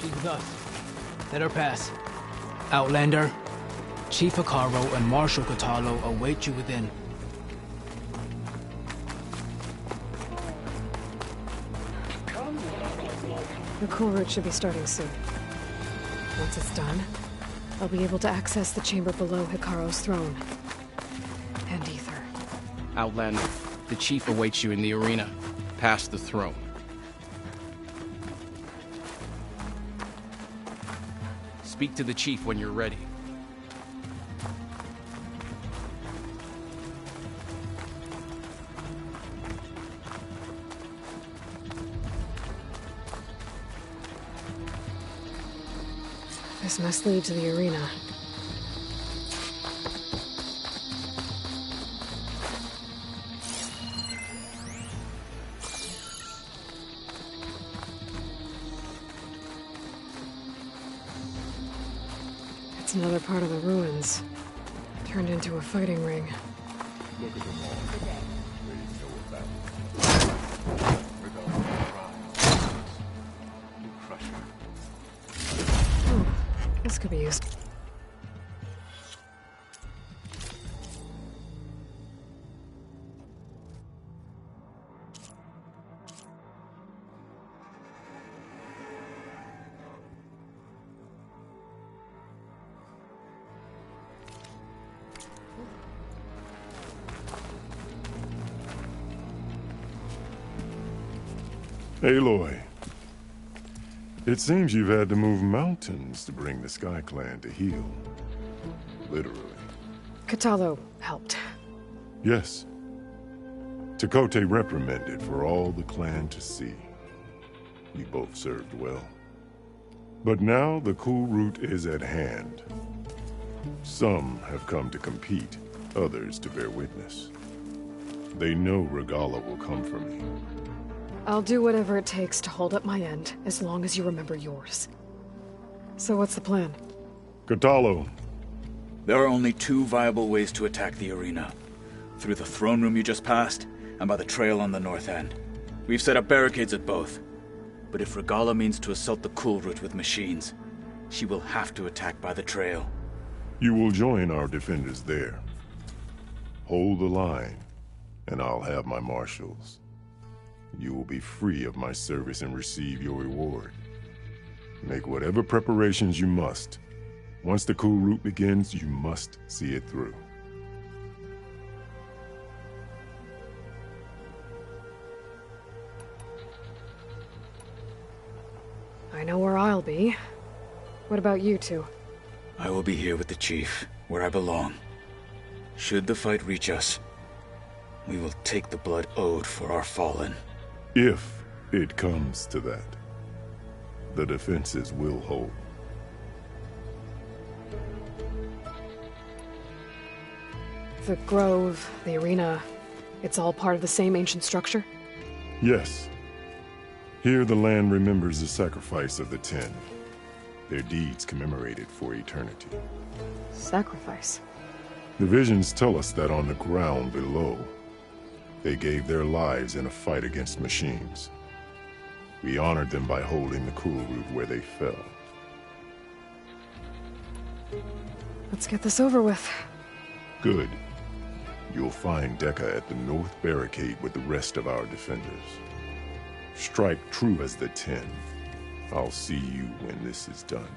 With us. Let her pass. Outlander, Chief Hekarro and Marshal Kotallo await you within. The cool route should be starting soon. Once it's done, I'll be able to access the chamber below Hekarro's throne. And Ether. Outlander, the Chief awaits you in the arena, past the throne. Speak to the Chief when you're ready. This must lead to the arena. It's another part of the ruins, turned into a fighting ring. Look at them all today, ready to go about. We're going to try. You crush her. Oh, this could be used. Aloy, it seems you've had to move mountains to bring the Sky Clan to heel. Literally. Kotallo helped. Yes. Tekote reprimanded for all the clan to see. You both served well. But now the cool route is at hand. Some have come to compete, others to bear witness. They know Regalla will come for me. I'll do whatever it takes to hold up my end, as long as you remember yours. So what's the plan? Kotallo. There are only two viable ways to attack the arena. Through the throne room you just passed, and by the trail on the north end. We've set up barricades at both. But if Regalla means to assault the cool route with machines, she will have to attack by the trail. You will join our defenders there. Hold the line, and I'll have my marshals. You will be free of my service and receive your reward. Make whatever preparations you must. Once the cool route begins, you must see it through. I know where I'll be. What about you two? I will be here with the Chief, where I belong. Should the fight reach us, we will take the blood owed for our fallen. If it comes to that, the defenses will hold. The grove, the arena, it's all part of the same ancient structure? Yes. Here the land remembers the sacrifice of the Ten. Their deeds commemorated for eternity. Sacrifice? The visions tell us that on the ground below, they gave their lives in a fight against machines. We honored them by holding the cool root where they fell. Let's get this over with. Good. You'll find Deca at the north barricade with the rest of our defenders. Strike true as the 10. I'll see you when this is done.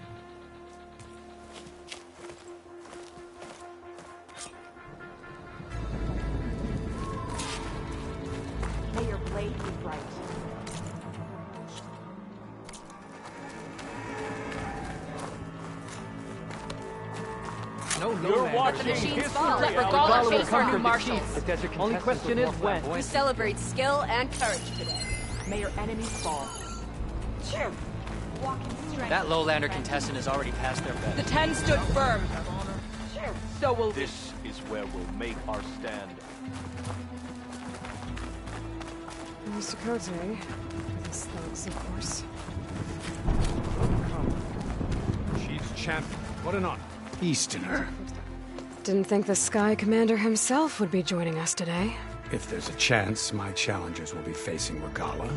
May your blade be bright. No, You're watching The machines history. fall. Let Regala chase our new marshals. Only question is when. We celebrate skill and courage today. May your enemies fall. Cheer. Walking strength. That lowlander contestant has already passed their The bet. 10 stood firm. Cheer. So will this is where we'll make our stand. Mr. Cote. These thugs, of course. Chief's champion. What an honor. Easterner. Didn't think the Sky Commander himself would be joining us today. If there's a chance my challengers will be facing Regala,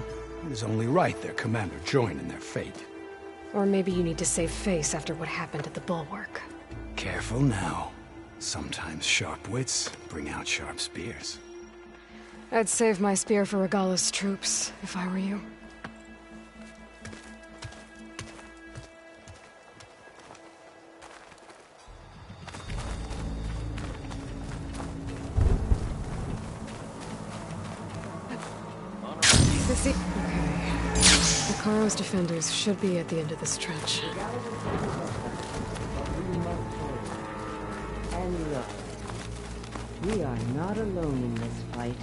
it is only right their commander join in their fate. Or maybe you need to save face after what happened at the Bulwark. Careful now. Sometimes sharp wits bring out sharp spears. I'd save my spear for Regala's troops, if I were you. Okay. Hikaro's defenders should be at the end of this trench. And look, we are not alone in this fight.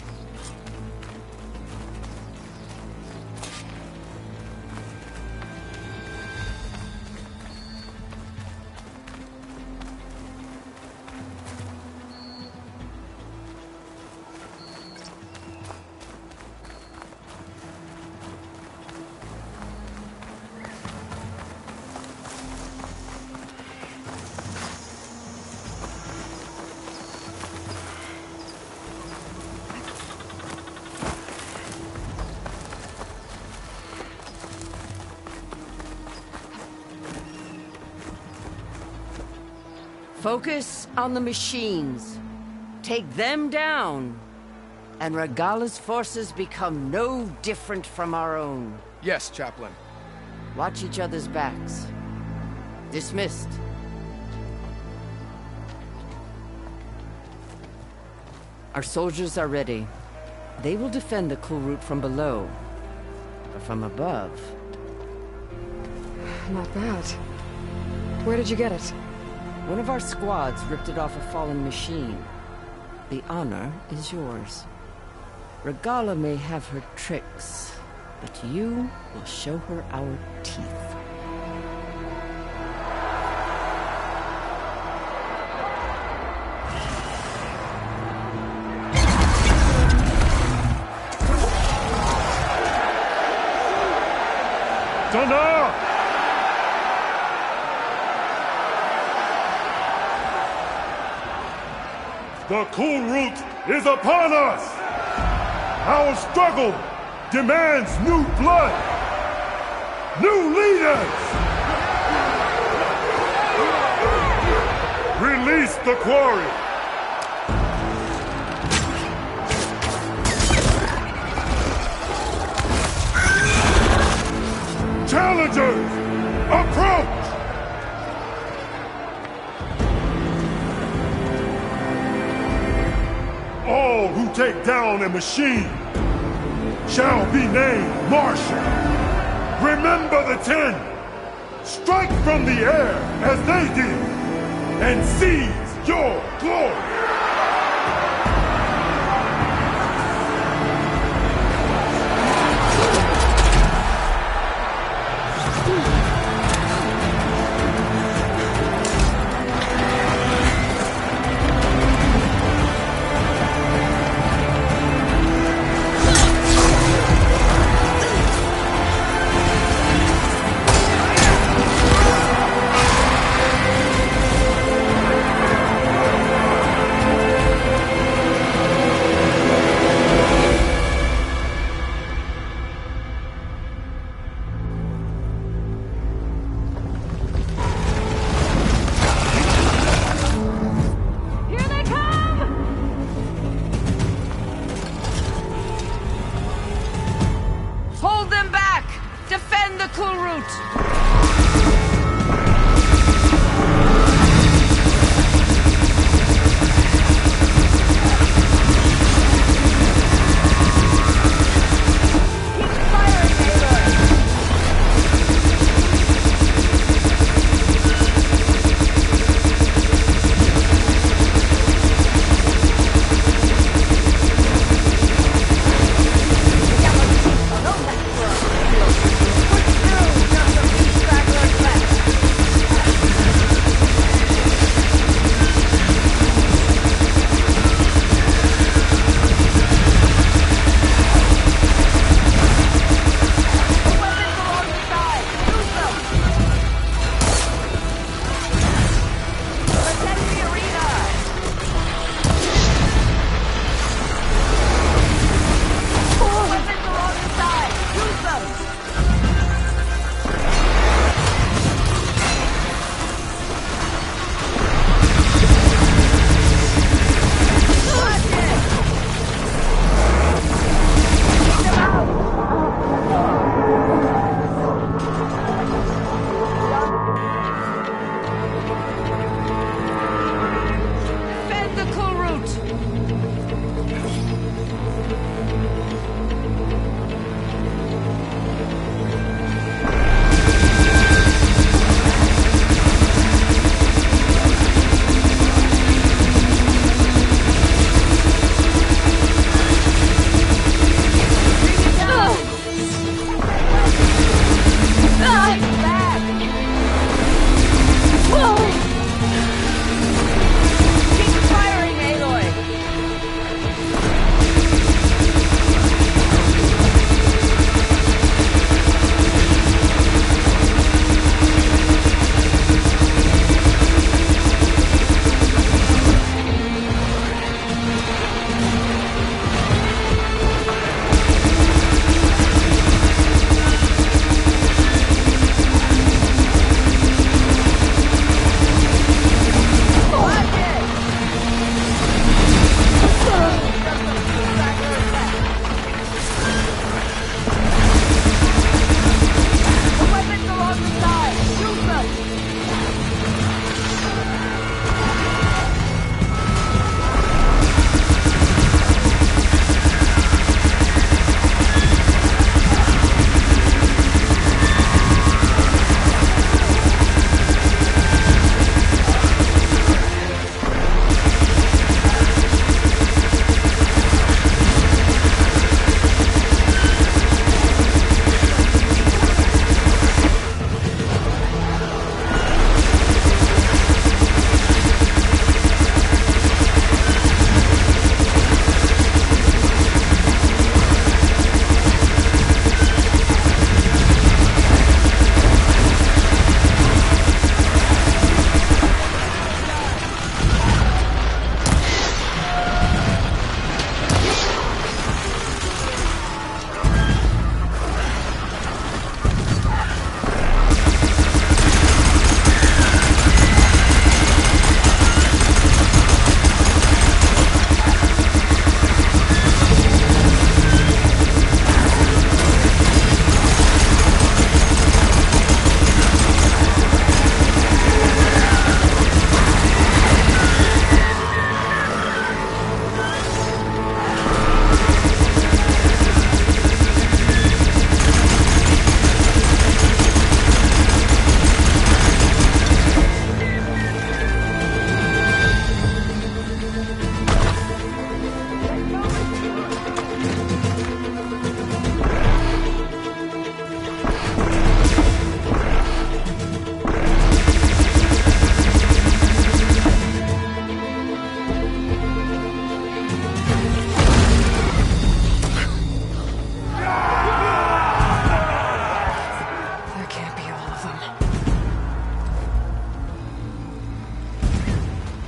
Focus on the machines. Take them down. And Regala's forces become no different from our own. Yes, Chaplain. Watch each other's backs. Dismissed. Our soldiers are ready. They will defend the cool route from below. But from above... Not bad. Where did you get it? One of our squads ripped it off a fallen machine. The honor is yours. Regala may have her tricks, but you will show her our teeth. Thunder! The cool route is upon us! Our struggle demands new blood! New leaders! Release the quarry! Challengers, approach! All who take down a machine shall be named Marshal. Remember the 10. Strike from the air as they did, and seize your glory.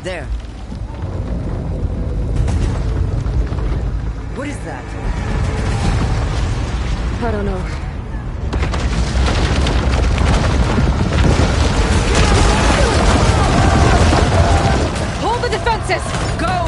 There. What is that? I don't know. Hold the defenses! Go!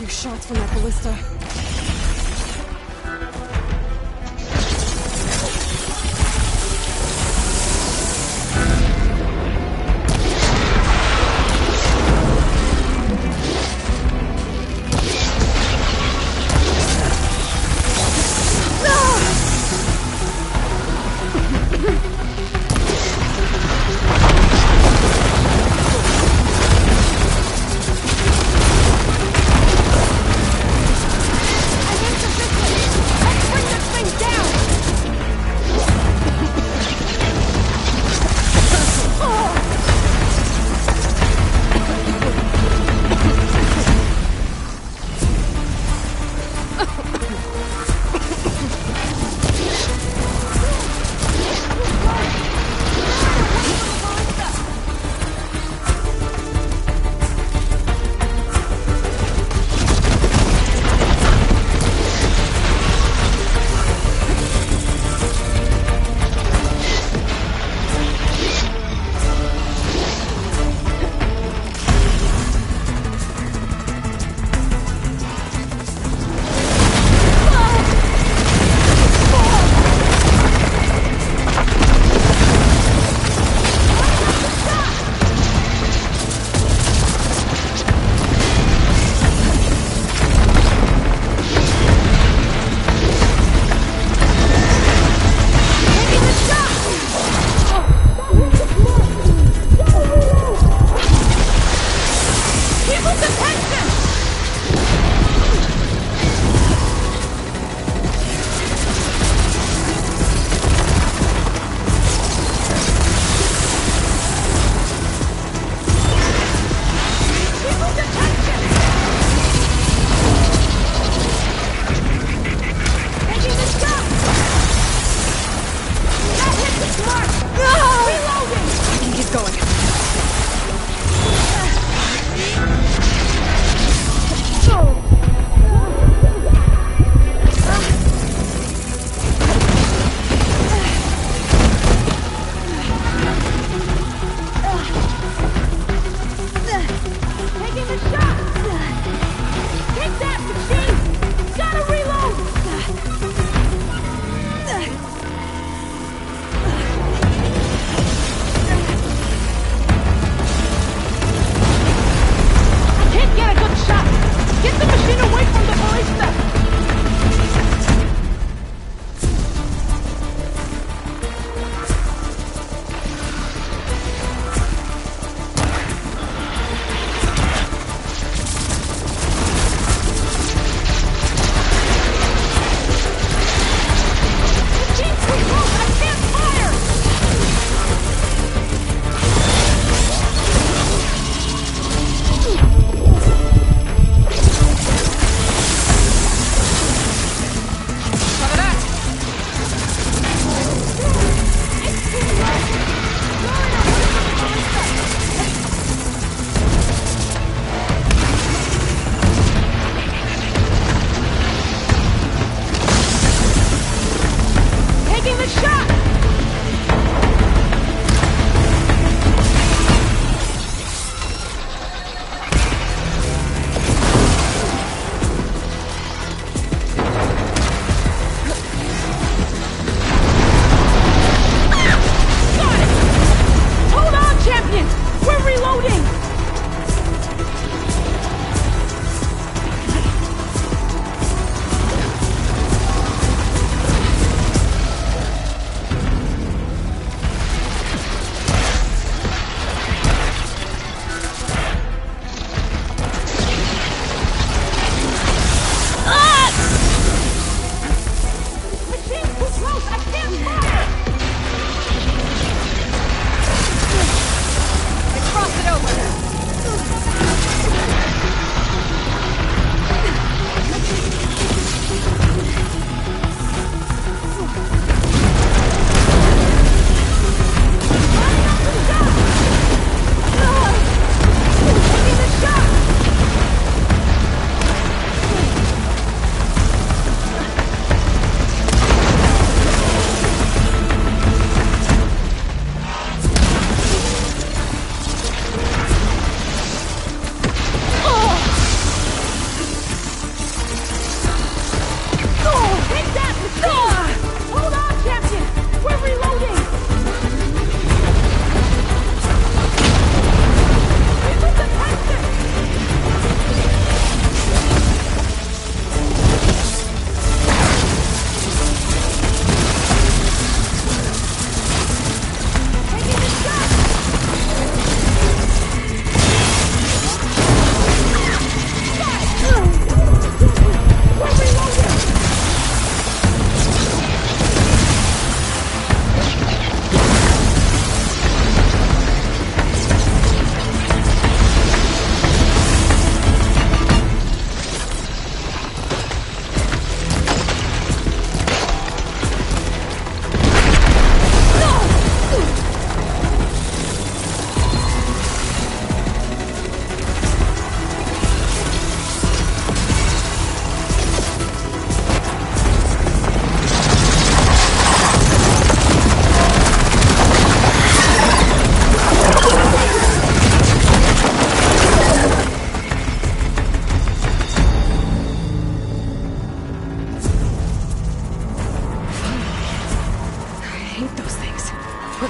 Shots from that ballista.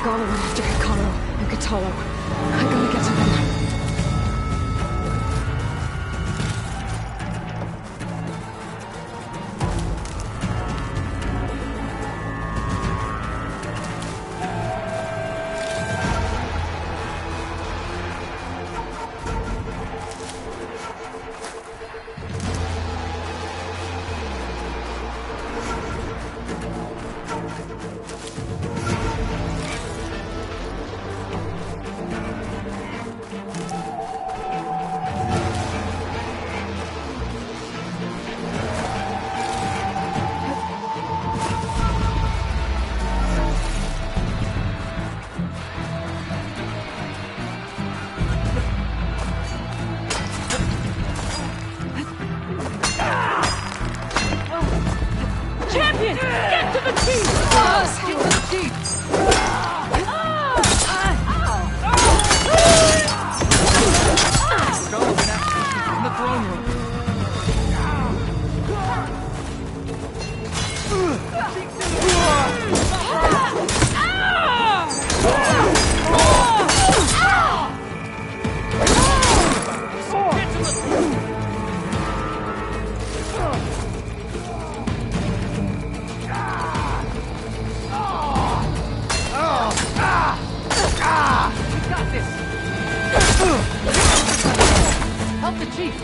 Regala went after Hikaru and Katalo. I gotta get to them. Help the chief!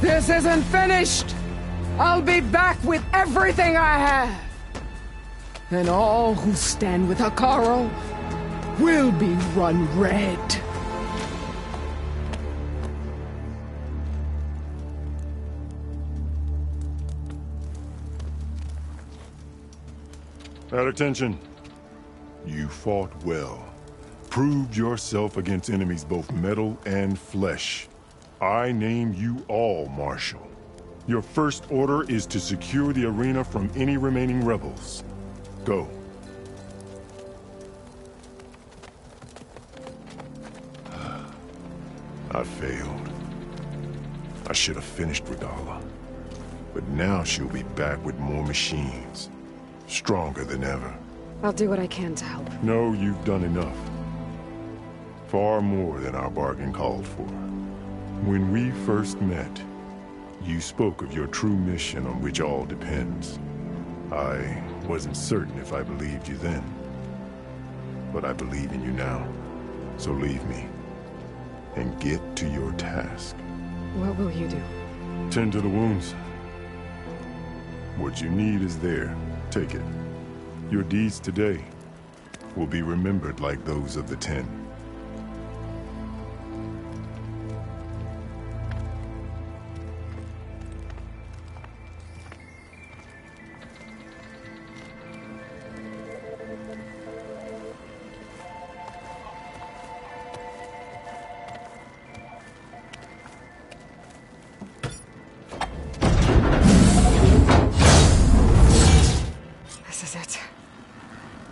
This isn't finished! I'll be back with everything I have! And all who stand with Hikaru will be run red. At attention. You fought well. Proved yourself against enemies both metal and flesh. I name you all Marshal. Your first order is to secure the arena from any remaining rebels. Go. I failed. I should have finished Regala. But now she'll be back with more machines. Stronger than ever. I'll do what I can to help. No, you've done enough. Far more than our bargain called for. When we first met, you spoke of your true mission on which all depends. I wasn't certain if I believed you then. But I believe in you now. So leave me. And get to your task. What will you do? Tend to the wounds. What you need is there. Take it. Your deeds today will be remembered like those of the 10. This is it.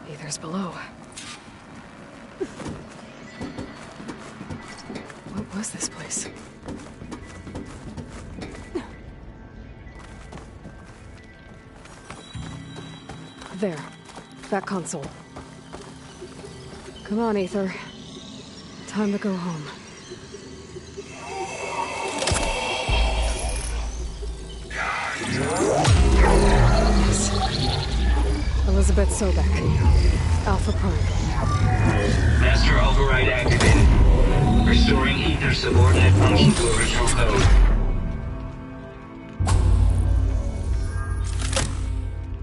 Aether's below. What was this place? There. That console. Come on, Aether. Time to go home. Yes. Elizabeth Sobek. Alpha Prime. Master override activated. Restoring ether subordinate function to original code.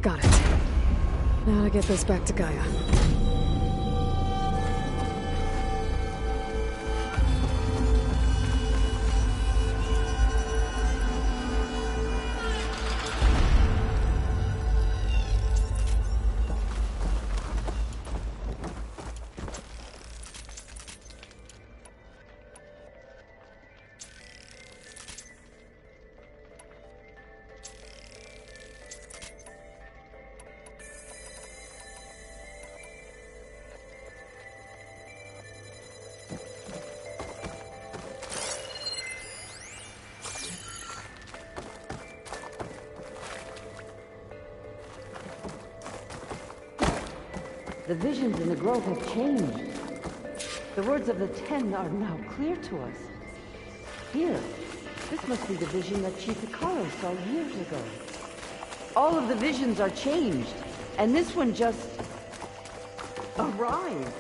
Got it. Now to get this back to Gaia. The visions in the grove have changed. The words of the Ten are now clear to us. Here, this must be the vision that Chief Hikaru saw years ago. All of the visions are changed, and this one just arrived.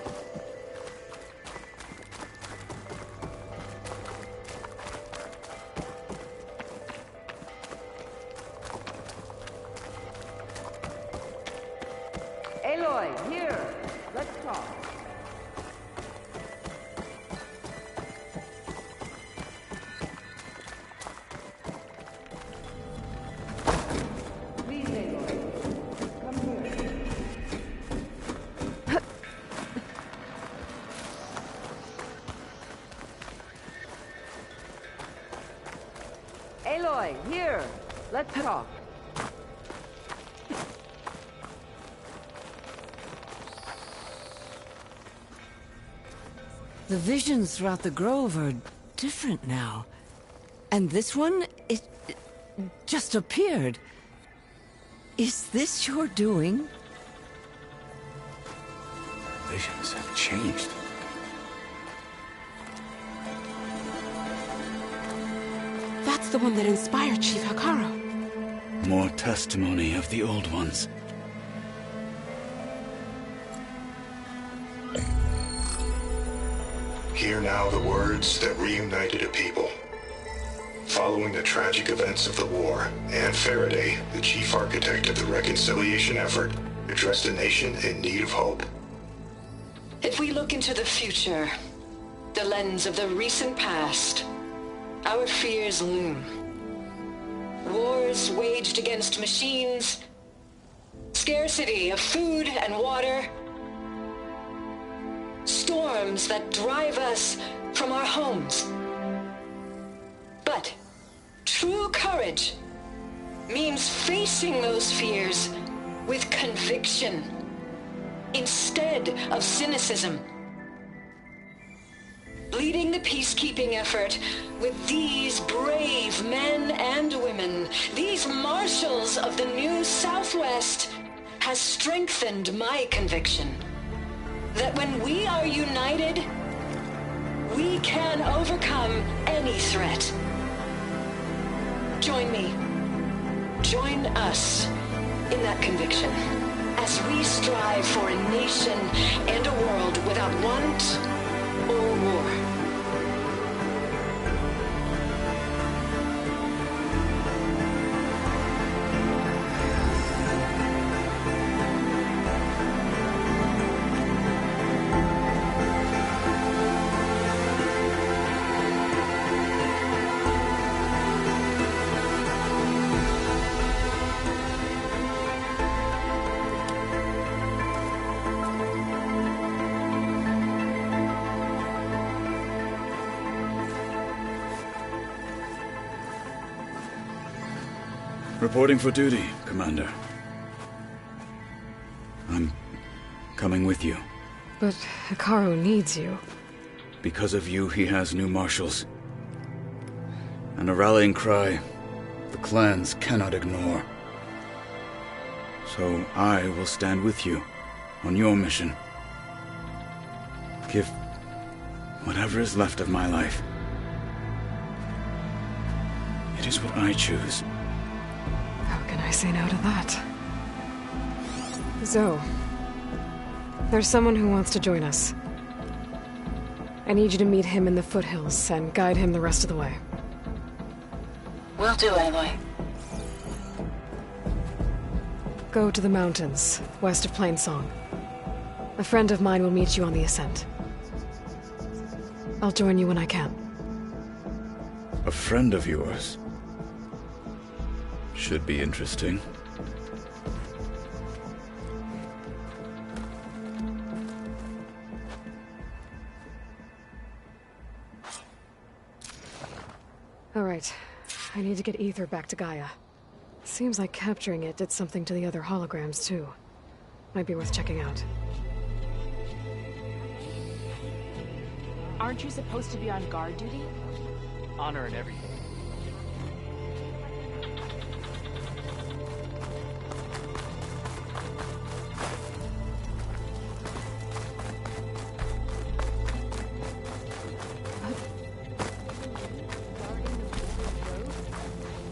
Aloy, here. Let's talk. Please, Aloy. Come here. Aloy, here. Let's talk. The visions throughout the grove are different now. And this one, it just appeared. Is this your doing? Visions have changed. That's the one that inspired Chief Hikaru. More testimony of the old ones. Hear now the words that reunited a people. Following the tragic events of the war, Anne Faraday, the chief architect of the reconciliation effort, addressed a nation in need of hope. If we look into the future, the lens of the recent past, our fears loom. Wars waged against machines, scarcity of food and water, storms that drive us from our homes. But true courage means facing those fears with conviction instead of cynicism. Leading the peacekeeping effort with these brave men and women, these marshals of the new Southwest, has strengthened my conviction that when we are united, we can overcome any threat. Join me. Join us in that conviction as we strive for a nation and a world without want or war. Reporting for duty, Commander. I'm coming with you. But Hikaru needs you. Because of you, he has new marshals. And a rallying cry the clans cannot ignore. So I will stand with you on your mission. Give whatever is left of my life. It is what I choose. How can I say no to that? Zoe, there's someone who wants to join us. I need you to meet him in the foothills and guide him the rest of the way. Will do, Aloy. Go to the mountains, west of Plainsong. A friend of mine will meet you on the ascent. I'll join you when I can. A friend of yours? Should be interesting. All right. I need to get Ether back to Gaia. Seems like capturing it did something to the other holograms, too. Might be worth checking out. Aren't you supposed to be on guard duty? Honor and everything.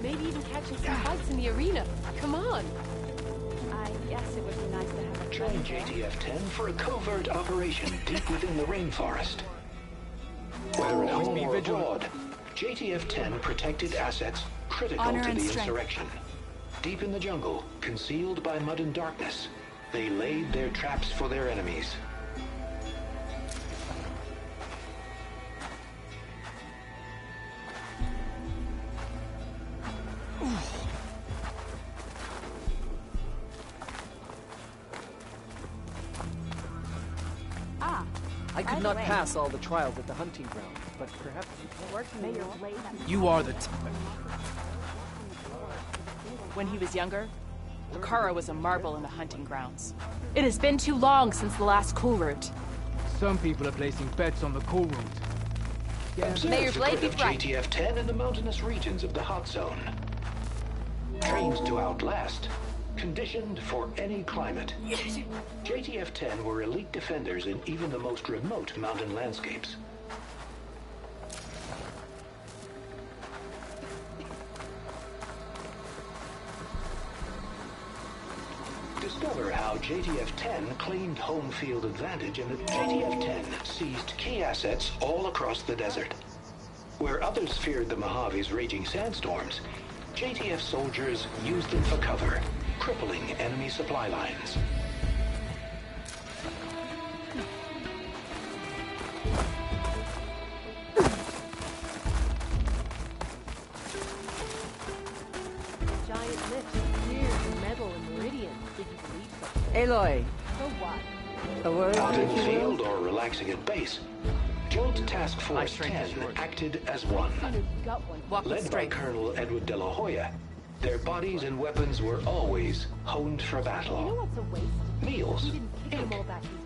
Maybe even catching some fights in the arena. Come on. I guess it would be nice to have a Join JTF-10 for a covert operation deep within the rainforest. Whether at home or abroad, JTF-10 protected assets critical Honor to and the strength. insurrection. Deep in the jungle, concealed by mud and darkness, they laid their traps for their enemies. I could not pass all the trials at the hunting ground, but perhaps you can. You are the When he was younger, Hekarro was a marble in the hunting grounds. It has been too long since the last cool route. Some people are placing bets on the cool route. Observe May your blade be of bright. JTF-10 in the mountainous regions of the hot zone. Trained to outlast, conditioned for any climate. JTF-10 were elite defenders in even the most remote mountain landscapes. Discover how JTF-10 claimed home field advantage and that JTF-10 seized key assets all across the desert. Where others feared the Mojave's raging sandstorms, JTF soldiers used them for cover, crippling enemy supply lines. Giant lift of gears, metal, and meridian. Did you believe so? Aloy, So what? a word? Out in the field or relaxing at base, Joint Task Force 10 acted as one. Led by Colonel Edward De La Hoya, their bodies and weapons were always honed for battle. Meals, ink,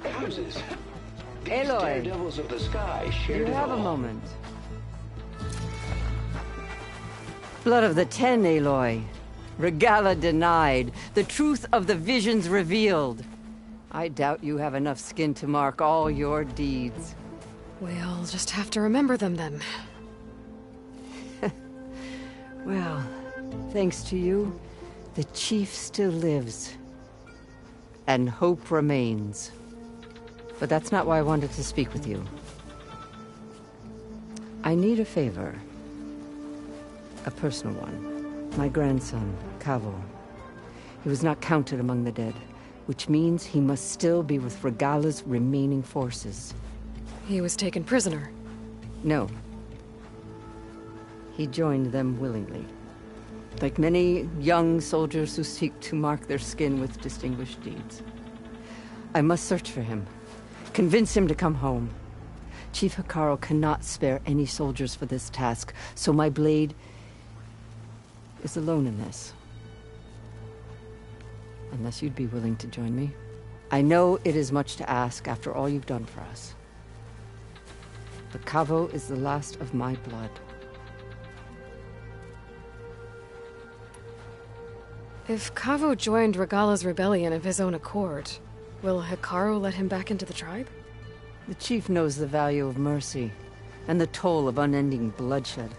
houses. These Aloy, daredevils of the sky shared you it have a all. moment. Blood of the Ten, Aloy. Regala denied. The truth of the visions revealed. I doubt you have enough skin to mark all your deeds. We'll just have to remember them then. Well, thanks to you, the Chief still lives. And hope remains. But that's not why I wanted to speak with you. I need a favor. A personal one. My grandson, Cavo. He was not counted among the dead, which means he must still be with Regala's remaining forces. He was taken prisoner. No. He joined them willingly. Like many young soldiers who seek to mark their skin with distinguished deeds. I must search for him. Convince him to come home. Chief Hekarro cannot spare any soldiers for this task, so my blade is alone in this. Unless you'd be willing to join me. I know it is much to ask after all you've done for us. But Cavo is the last of my blood. If Cavo joined Regala's rebellion of his own accord, will Hekarro let him back into the tribe? The chief knows the value of mercy, and the toll of unending bloodshed.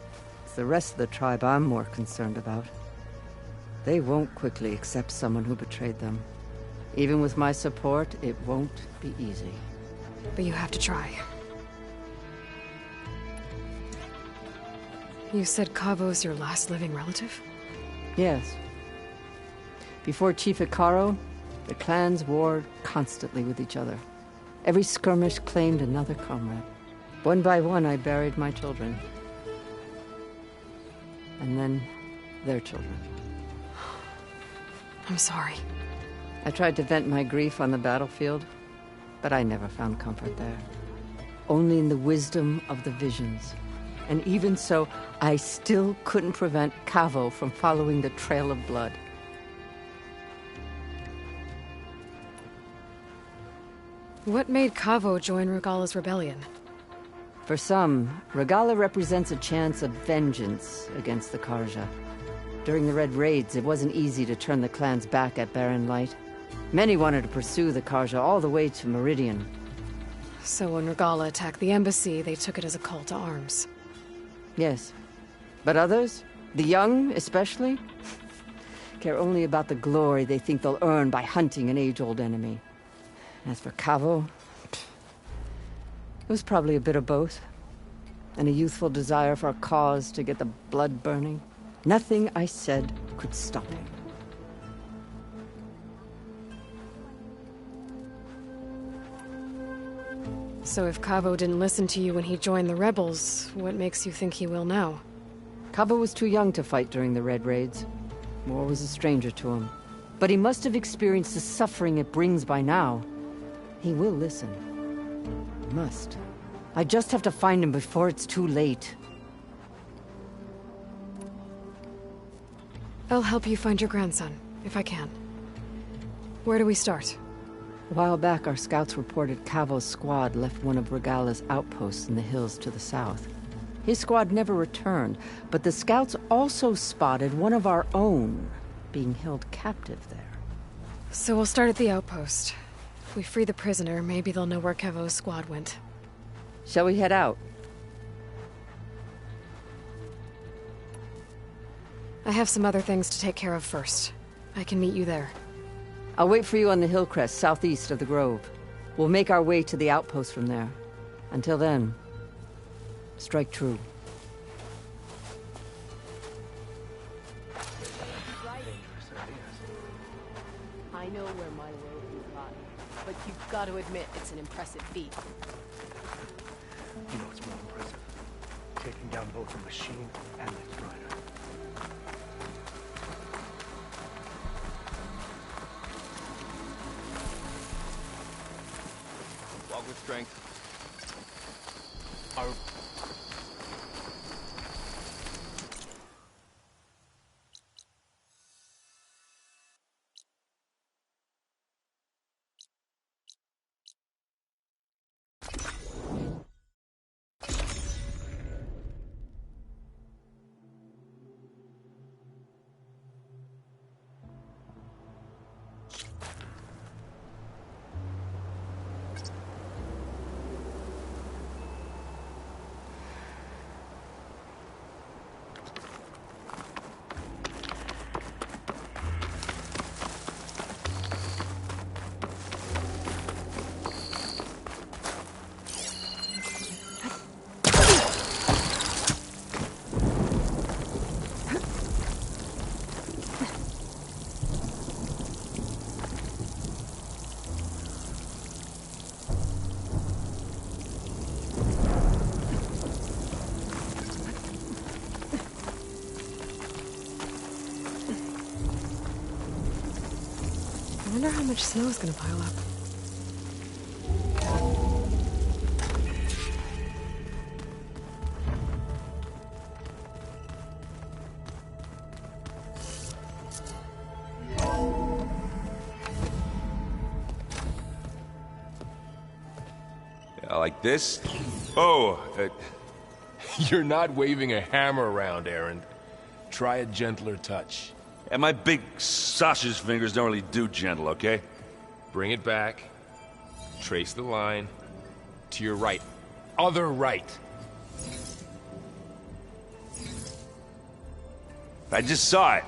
It's the rest of the tribe I'm more concerned about. They won't quickly accept someone who betrayed them. Even with my support, it won't be easy. But you have to try. You said Cavo's your last living relative? Yes. Before Chief Hikaru, the clans warred constantly with each other. Every skirmish claimed another comrade. One by one, I buried my children. And then their children. I'm sorry. I tried to vent my grief on the battlefield, but I never found comfort there. Only in the wisdom of the visions. And even so, I still couldn't prevent Cavo from following the trail of blood. What made Cavo join Regalla's rebellion? For some, Regalla represents a chance of vengeance against the Karja. During the Red Raids, it wasn't easy to turn the clans back at Barren Light. Many wanted to pursue the Karja all the way to Meridian. So when Regalla attacked the embassy, they took it as a call to arms. Yes. But others, the young especially, care only about the glory they think they'll earn by hunting an age-old enemy. As for Cavo, it was probably a bit of both. And a youthful desire for a cause to get the blood burning. Nothing I said could stop him. So if Cavo didn't listen to you when he joined the rebels, what makes you think he will now? Cavo was too young to fight during the Red Raids. War was a stranger to him. But he must have experienced the suffering it brings by now. He will listen. He must. I just have to find him before it's too late. I'll help you find your grandson, if I can. Where do we start? A while back, our scouts reported Cavo's squad left one of Regalla's outposts in the hills to the south. His squad never returned, but the scouts also spotted one of our own being held captive there. So we'll start at the outpost. If we free the prisoner, maybe they'll know where Cavo's squad went. Shall we head out? I have some other things to take care of first. I can meet you there. I'll wait for you on the hill crest southeast of the grove. We'll make our way to the outpost from there. Until then, strike true. I know where my loyalties lie, but you've got to admit it's an impressive feat. You know what's more impressive? Taking down both the machine and its rider. Walk with strength. I wonder how much snow is gonna pile up. Yeah, like this? Oh, You're not waving a hammer around, Aaron. Try a gentler touch. And my big sausage fingers don't really do gentle, okay? Bring it back. Trace the line. To your right. Other right. I just saw it.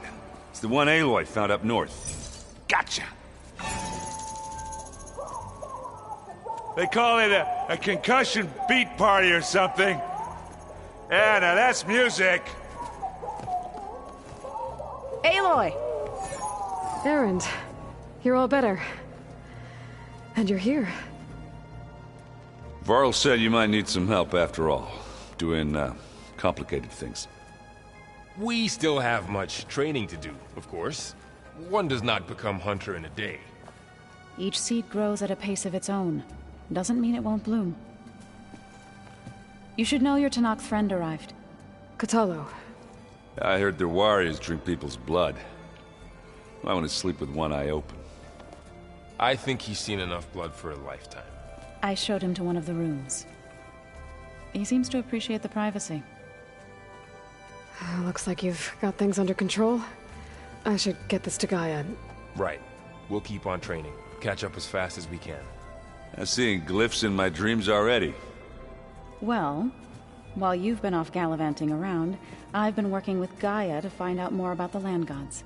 It's the one Aloy found up north. Gotcha! They call it a concussion beat party or something. Yeah, now that's music. Aloy! Erend, you're all better. And you're here. Varl said you might need some help after all. Doing, complicated things. We still have much training to do, of course. One does not become hunter in a day. Each seed grows at a pace of its own. Doesn't mean it won't bloom. You should know your Tenakth friend arrived. Kotallo. I heard their warriors drink people's blood. I want to sleep with one eye open. I think he's seen enough blood for a lifetime. I showed him to one of the rooms. He seems to appreciate the privacy. Looks like you've got things under control. I should get this to Gaia. Right. We'll keep on training. Catch up as fast as we can. I'm seeing glyphs in my dreams already. Well, while you've been off gallivanting around, I've been working with Gaia to find out more about the land gods.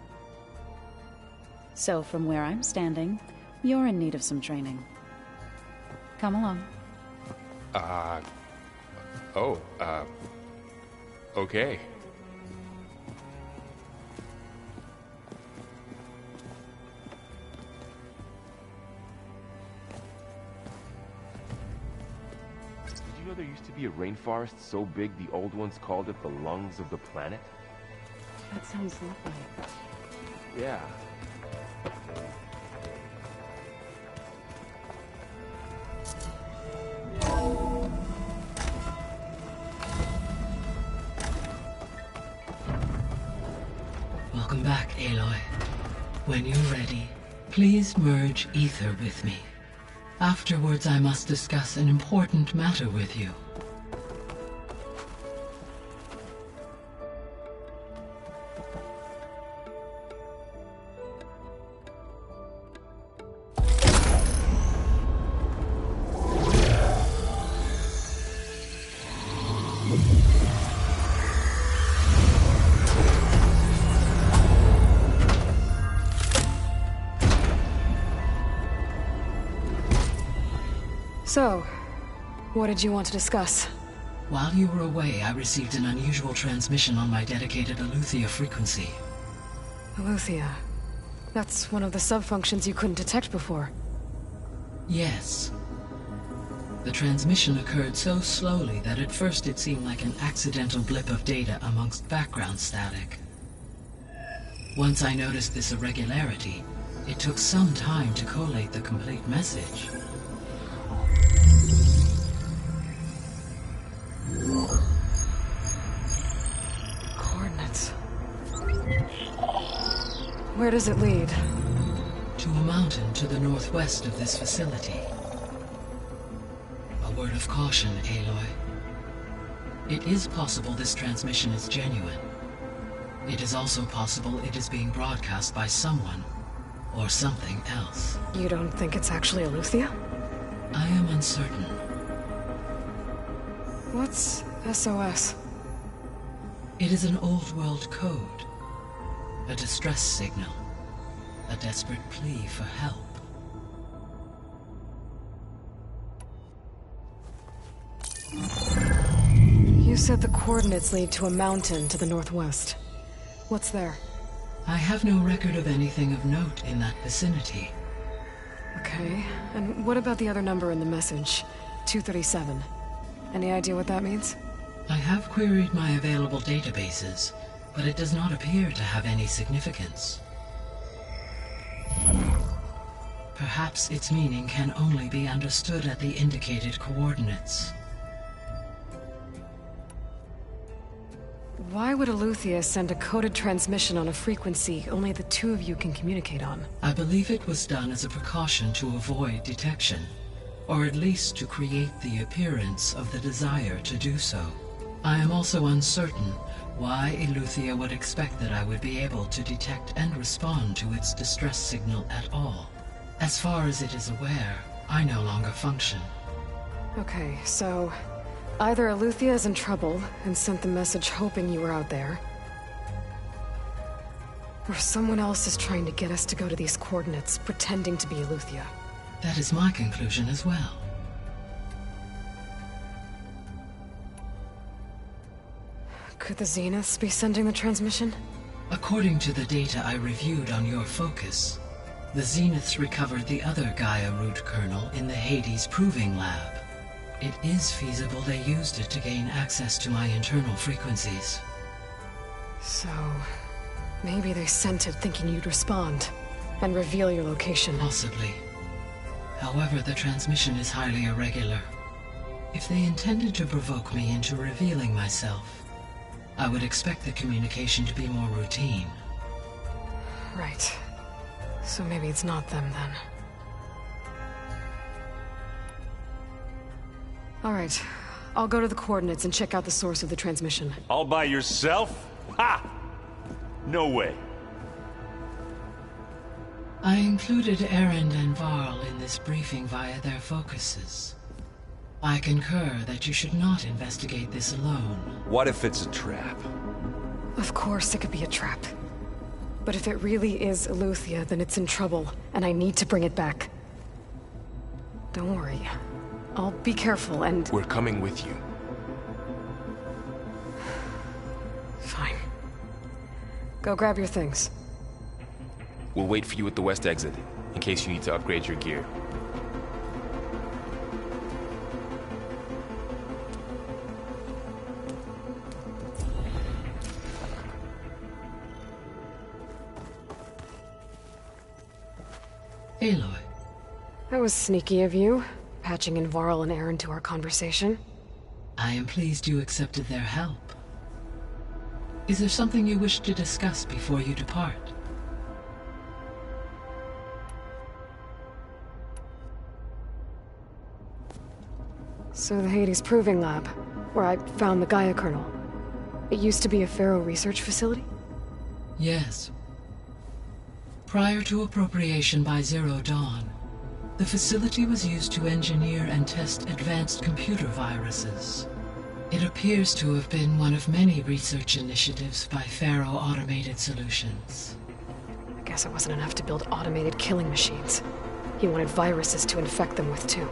So from where I'm standing, you're in need of some training. Come along. Okay. Did you know there used to be a rainforest so big the old ones called it the lungs of the planet? That sounds lovely. Yeah. Welcome back, Aloy. When you're ready, please merge ether with me. Afterwards, I must discuss an important matter with you. So, what did you want to discuss? While you were away, I received an unusual transmission on my dedicated Aletheia frequency. Aletheia. That's one of the sub-functions you couldn't detect before. Yes. The transmission occurred so slowly that at first it seemed like an accidental blip of data amongst background static. Once I noticed this irregularity, it took some time to collate the complete message. Coordinates. Where does it lead? To a mountain to the northwest of this facility. A word of caution, Aloy. It is possible this transmission is genuine. It is also possible it is being broadcast by someone or something else. You don't think it's actually Aletheia? I am uncertain. What's SOS? It is an old-world code. A distress signal. A desperate plea for help. You said the coordinates lead to a mountain to the northwest. What's there? I have no record of anything of note in that vicinity. Okay, and what about the other number in the message? 237. Any idea what that means? I have queried my available databases, but it does not appear to have any significance. Perhaps its meaning can only be understood at the indicated coordinates. Why would Aletheia send a coded transmission on a frequency only the two of you can communicate on? I believe it was done as a precaution to avoid detection, or at least to create the appearance of the desire to do so. I am also uncertain why Aletheia would expect that I would be able to detect and respond to its distress signal at all. As far as it is aware, I no longer function. Okay, so either Aletheia is in trouble and sent the message hoping you were out there, Or someone else is trying to get us to go to these coordinates, pretending to be Eleuthia. That is my conclusion as well. Could the Zeniths be sending the transmission? According to the data I reviewed on your focus, the Zeniths recovered the other Gaia root kernel in the Hades Proving Lab. It is feasible they used it to gain access to my internal frequencies. So, maybe they sent it thinking you'd respond, and reveal your location. Possibly. However, the transmission is highly irregular. If they intended to provoke me into revealing myself, I would expect the communication to be more routine. Right. So maybe it's not them then. Alright. I'll go to the coordinates and check out the source of the transmission. All by yourself? Ha! No way. I included Erend and Varl in this briefing via their focuses. I concur that you should not investigate this alone. What if it's a trap? Of course it could be a trap. But if it really is Eleuthia, then it's in trouble, and I need to bring it back. Don't worry. I'll be careful and... We're coming with you. Fine. Go grab your things. We'll wait for you at the west exit, in case you need to upgrade your gear. Aloy. That was sneaky of you, patching in Varl and Erend to our conversation. I am pleased you accepted their help. Is there something you wish to discuss before you depart? So the Hades Proving Lab, where I found the Gaia kernel. It used to be a Pharaoh research facility? Yes. Prior to appropriation by Zero Dawn, the facility was used to engineer and test advanced computer viruses. It appears to have been one of many research initiatives by Pharaoh Automated Solutions. I guess it wasn't enough to build automated killing machines. He wanted viruses to infect them with too.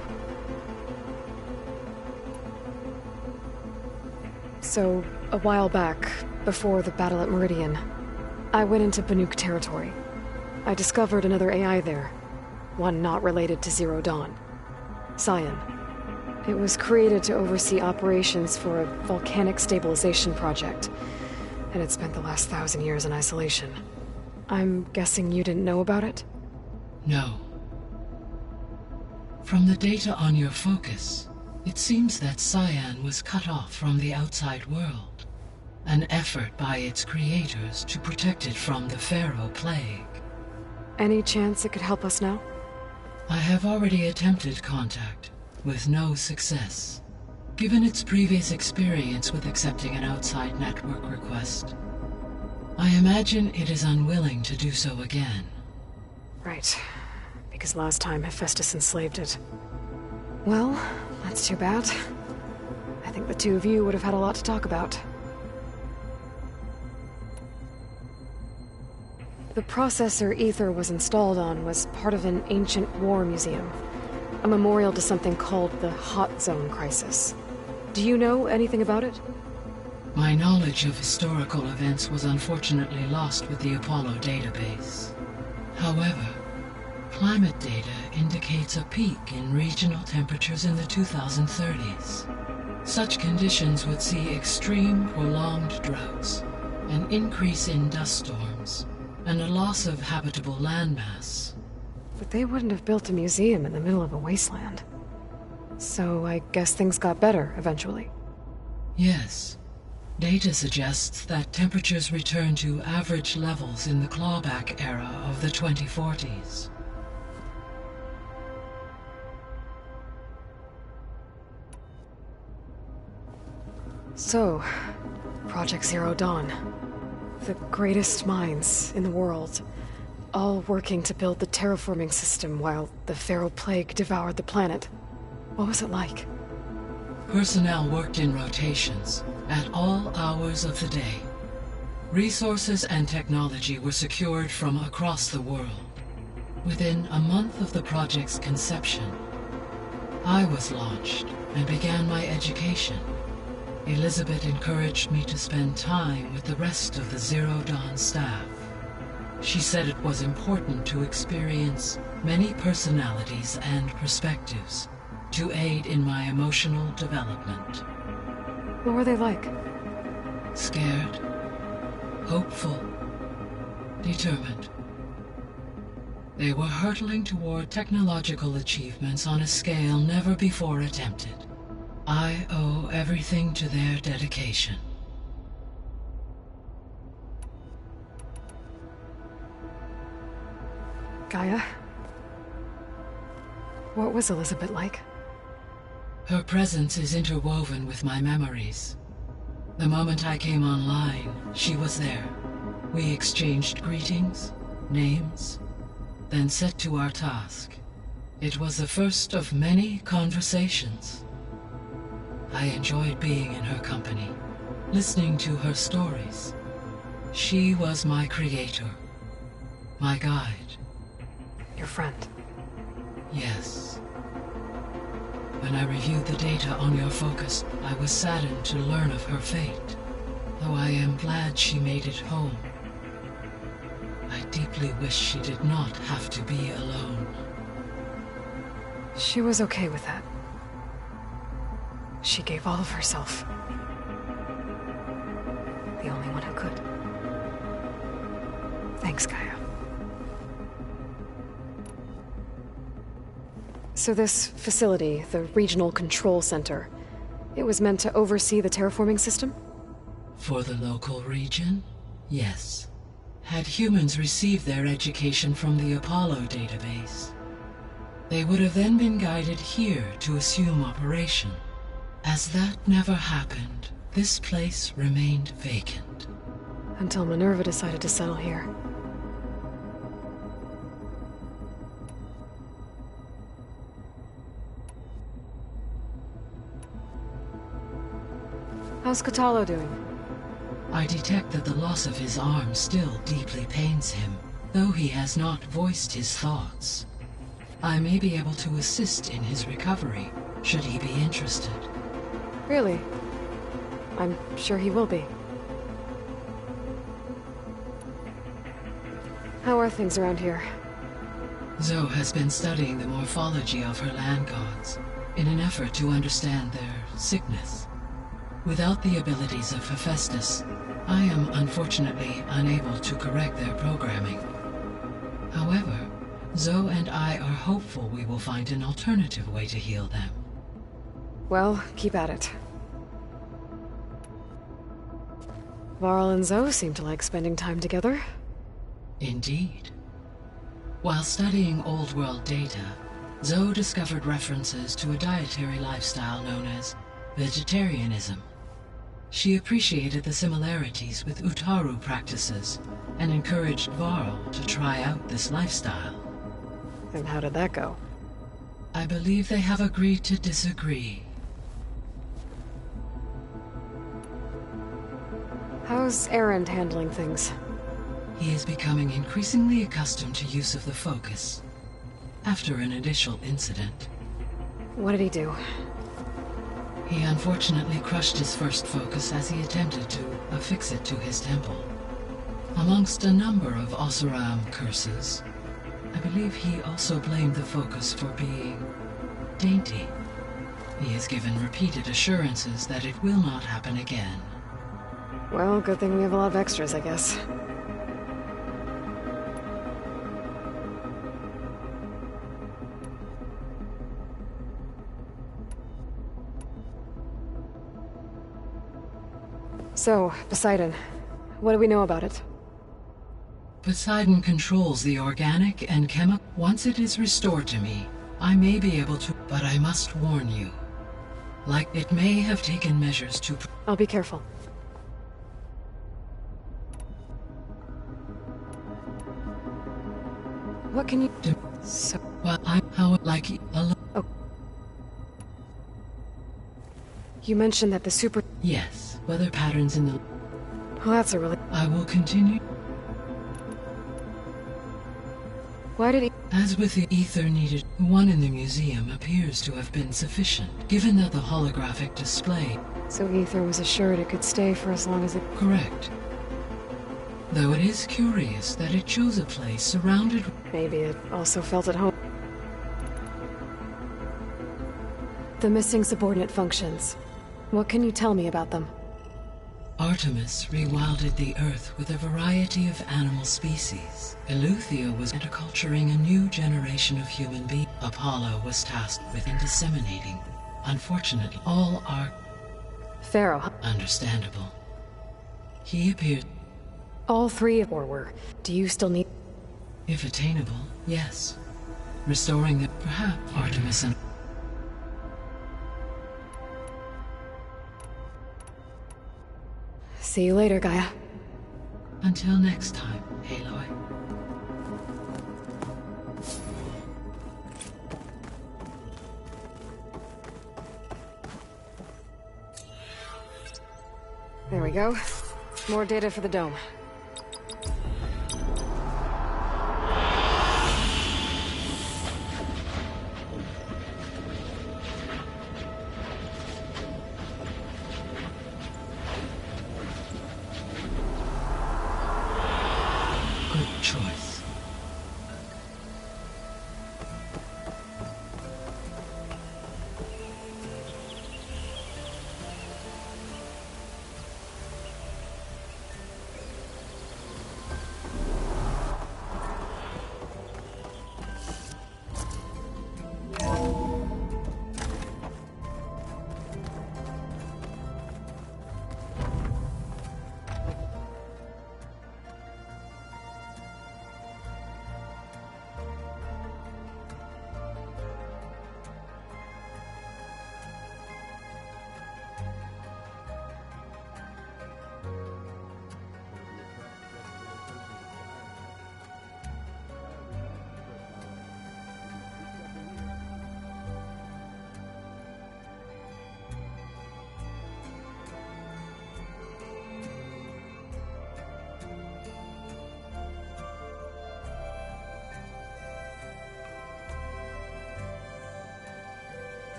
So, a while back, before the battle at Meridian, I went into Banuk territory. I discovered another AI there, one not related to Zero Dawn. Cyan. It was created to oversee operations for a volcanic stabilization project, and it spent the last 1,000 years in isolation. I'm guessing you didn't know about it? No. From the data on your focus, it seems that Cyan was cut off from the outside world, an effort by its creators to protect it from the Pharaoh Plague. Any chance it could help us now? I have already attempted contact, with no success. Given its previous experience with accepting an outside network request, I imagine it is unwilling to do so again. Right. Because last time Hephaestus enslaved it. Well, that's too bad. I think the two of you would have had a lot to talk about. The processor Ether was installed on was part of an ancient war museum. A memorial to something called the Hot Zone Crisis. Do you know anything about it? My knowledge of historical events was unfortunately lost with the Apollo database. However, climate data indicates a peak in regional temperatures in the 2030s. Such conditions would see extreme, prolonged droughts, an increase in dust storms, and a loss of habitable landmass. But they wouldn't have built a museum in the middle of a wasteland. So I guess things got better eventually. Yes. Data suggests that temperatures returned to average levels in the clawback era of the 2040s. So, Project Zero Dawn. The greatest minds in the world, all working to build the terraforming system while the Pharaoh Plague devoured the planet. What was it like? Personnel worked in rotations, at all hours of the day. Resources and technology were secured from across the world. Within a month of the project's conception, I was launched and began my education. Elizabeth encouraged me to spend time with the rest of the Zero Dawn staff. She said it was important to experience many personalities and perspectives to aid in my emotional development. What were they like? Scared, hopeful, determined. They were hurtling toward technological achievements on a scale never before attempted. I owe everything to their dedication. Gaia? What was Elizabeth like? Her presence is interwoven with my memories. The moment I came online, she was there. We exchanged greetings, names, then set to our task. It was the first of many conversations. I enjoyed being in her company, listening to her stories. She was my creator, my guide. Your friend? Yes. When I reviewed the data on your focus, I was saddened to learn of her fate, though I am glad she made it home. I deeply wish she did not have to be alone. She was okay with that. She gave all of herself. The only one who could. Thanks, Gaia. So this facility, the Regional Control Center, it was meant to oversee the terraforming system? For the local region, yes. Had humans received their education from the Apollo database, they would have then been guided here to assume operation. As that never happened, this place remained vacant. Until Minerva decided to settle here. How's Katalo doing? I detect that the loss of his arm still deeply pains him, though he has not voiced his thoughts. I may be able to assist in his recovery, should he be interested. Really? I'm sure he will be. How are things around here? Zoe has been studying the morphology of her land gods in an effort to understand their sickness. Without the abilities of Hephaestus, I am unfortunately unable to correct their programming. However, Zoe and I are hopeful we will find an alternative way to heal them. Well, keep at it. Varl and Zoe seem to like spending time together. Indeed. While studying Old World data, Zoe discovered references to a dietary lifestyle known as vegetarianism. She appreciated the similarities with Utaru practices and encouraged Varl to try out this lifestyle. And how did that go? I believe they have agreed to disagree. How's Erend handling things? He is becoming increasingly accustomed to use of the focus, after an initial incident. What did he do? He unfortunately crushed his first focus as he attempted to affix it to his temple. Amongst a number of Oseram curses, I believe he also blamed the focus for being dainty. He has given repeated assurances that it will not happen again. Well, good thing we have a lot of extras, I guess. So, Poseidon, what do we know about it? Poseidon controls the organic and chemical. Once it is restored to me, I may be able to, but I must warn you. Like it may have taken measures to... I'll be careful. What can you do? So, well, how like oh. You mentioned that the super... Yes, weather patterns in the... Well, that's a really... I will continue. Why did he... As with the ether needed, one in the museum appears to have been sufficient, given that the holographic display... So ether was assured it could stay for as long as it... Correct. Though it is curious that it chose a place surrounded... Maybe it also felt at home. The missing subordinate functions. What can you tell me about them? Artemis rewilded the Earth with a variety of animal species. Eleuthia was interculturing a new generation of human beings. Apollo was tasked with disseminating. Unfortunately, all are... Pharaoh. Understandable. He appeared... All three of or were. Do you still need... If attainable, yes. Restoring the... Perhaps Artemis and... See you later, Gaia. Until next time, Aloy. There we go. More data for the dome. Choice.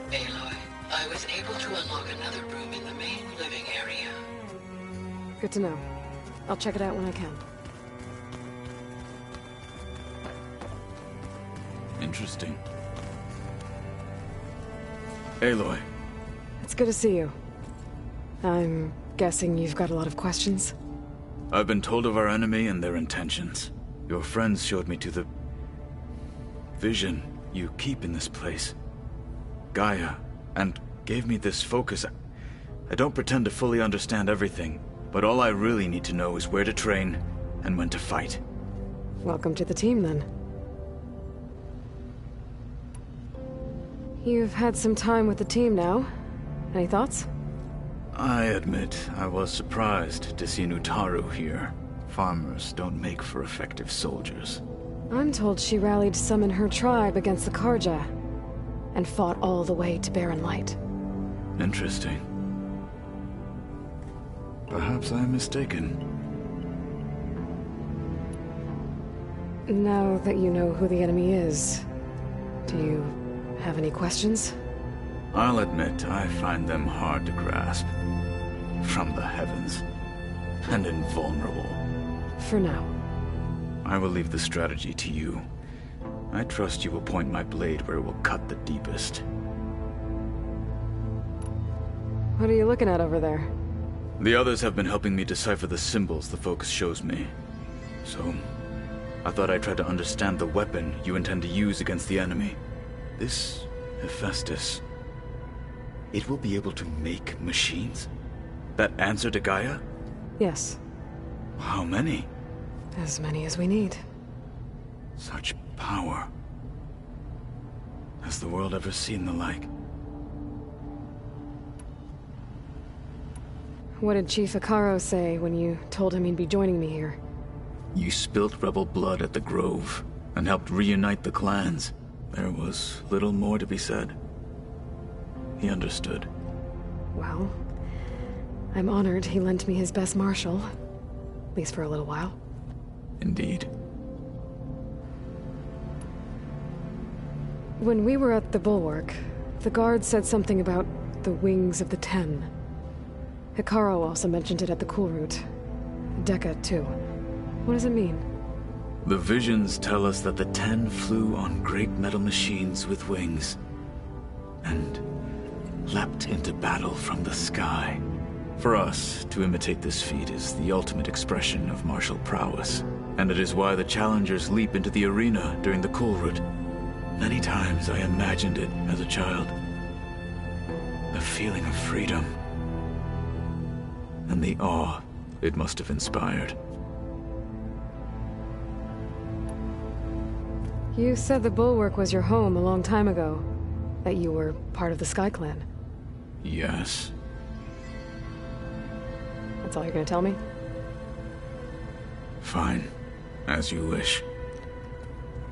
Aloy, I was able to unlock another room in the main living area. Good to know. I'll check it out when I can. Interesting. Aloy. It's good to see you. I'm guessing you've got a lot of questions? I've been told of our enemy and their intentions. Your friends showed me to the... vision you keep in this place. Gaia, and gave me this focus. I don't pretend to fully understand everything, but all I really need to know is where to train and when to fight. Welcome to the team, then. You've had some time with the team now. Any thoughts? I admit, I was surprised to see Nutaru here. Farmers don't make for effective soldiers. I'm told she rallied some in her tribe against the Karja, and fought all the way to Barren Light. Interesting. Perhaps I'm mistaken. Now that you know who the enemy is, do you have any questions? I'll admit, I find them hard to grasp. From the heavens. And invulnerable. For now. I will leave the strategy to you. I trust you will point my blade where it will cut the deepest. What are you looking at over there? The others have been helping me decipher the symbols the focus shows me. So, I thought I'd try to understand the weapon you intend to use against the enemy. This Hephaestus, it will be able to make machines? That answer to Gaia? Yes. How many? As many as we need. Such power. Has the world ever seen the like? What did Chief Hikaru say when you told him he'd be joining me here? You spilt rebel blood at the Grove and helped reunite the clans. There was little more to be said. He understood. Well, I'm honored he lent me his best marshal. At least for a little while. Indeed. When we were at the Bulwark, the guard said something about the Wings of the Ten. Hikaru also mentioned it at the Cool Route. Dekka, too. What does it mean? The visions tell us that the Ten flew on great metal machines with wings, and leapt into battle from the sky. For us, to imitate this feat is the ultimate expression of martial prowess, and it is why the challengers leap into the arena during the Cool Route. Many times I imagined it as a child. The feeling of freedom, and the awe it must have inspired. You said the Bulwark was your home a long time ago. That you were part of the Sky Clan. Yes. That's all you're gonna tell me? Fine. As you wish.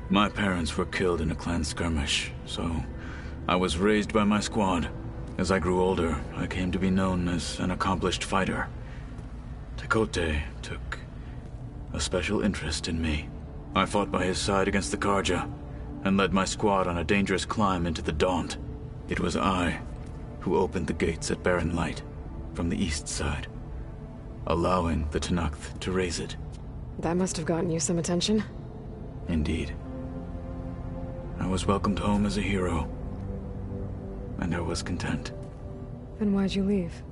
My parents were killed in a clan skirmish, so I was raised by my squad. As I grew older, I came to be known as an accomplished fighter. Tekote took a special interest in me. I fought by his side against the Karja, and led my squad on a dangerous climb into the Daunt. It was I who opened the gates at Barren Light, from the east side, allowing the Tenakth to raise it. That must have gotten you some attention. Indeed. I was welcomed home as a hero, and I was content. Then why'd you leave?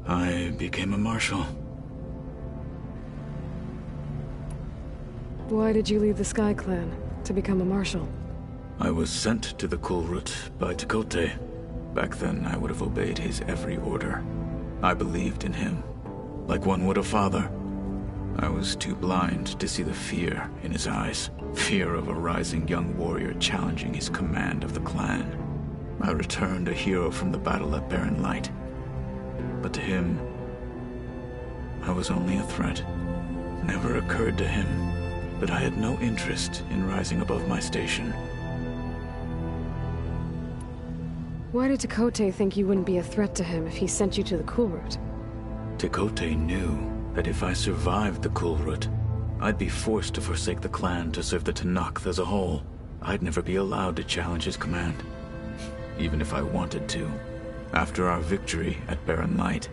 I became a marshal. Why did you leave the Sky Clan to become a marshal? I was sent to the Cool Route by Tekote. Back then, I would have obeyed his every order. I believed in him, like one would a father. I was too blind to see the fear in his eyes. Fear of a rising young warrior challenging his command of the clan. I returned a hero from the battle at Barren Light. But to him, I was only a threat. Never occurred to him that I had no interest in rising above my station. Why did Tekote think you wouldn't be a threat to him if he sent you to the Cool Route? Tekote knew that if I survived the Cool Route, I'd be forced to forsake the clan to serve the Tenakth as a whole. I'd never be allowed to challenge his command, even if I wanted to. After our victory at Barren Light,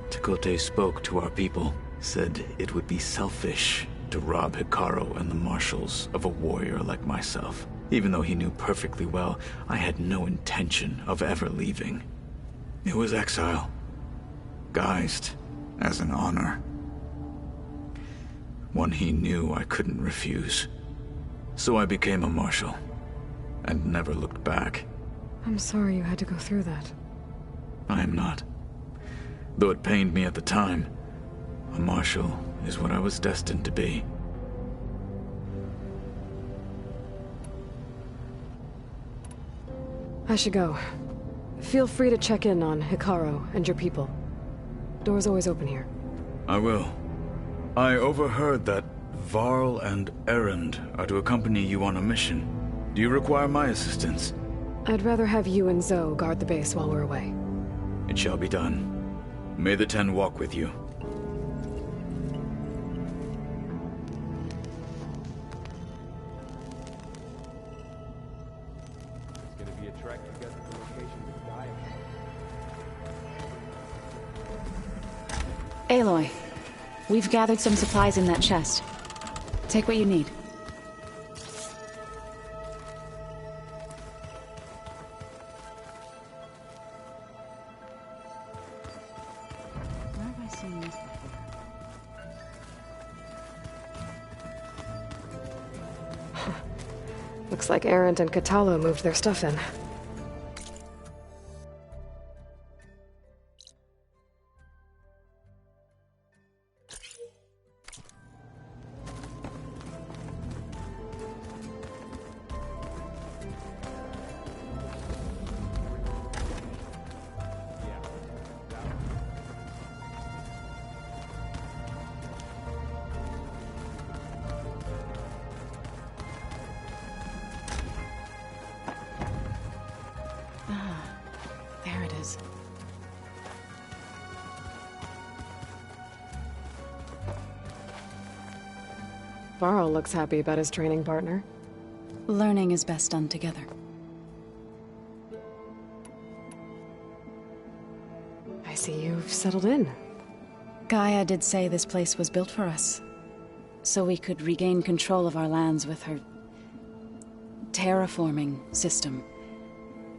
Tekote spoke to our people, said it would be selfish to rob Hikaru and the marshals of a warrior like myself. Even though he knew perfectly well I had no intention of ever leaving. It was exile, guised as an honor. One he knew I couldn't refuse. So I became a marshal, and never looked back. I'm sorry you had to go through that. I am not. Though it pained me at the time, a marshal is what I was destined to be. I should go. Feel free to check in on Hikaru and your people. Door's always open here. I will. I overheard that Varl and Erend are to accompany you on a mission. Do you require my assistance? I'd rather have you and Zoe guard the base while we're away. It shall be done. May the Ten walk with you. Aloy, we've gathered some supplies in that chest. Take what you need. Where have I seen this before? Looks like Erend and Katalo moved their stuff in. Varl looks happy about his training partner. Learning is best done together. I see you've settled in. Gaia did say this place was built for us, so we could regain control of our lands with her terraforming system.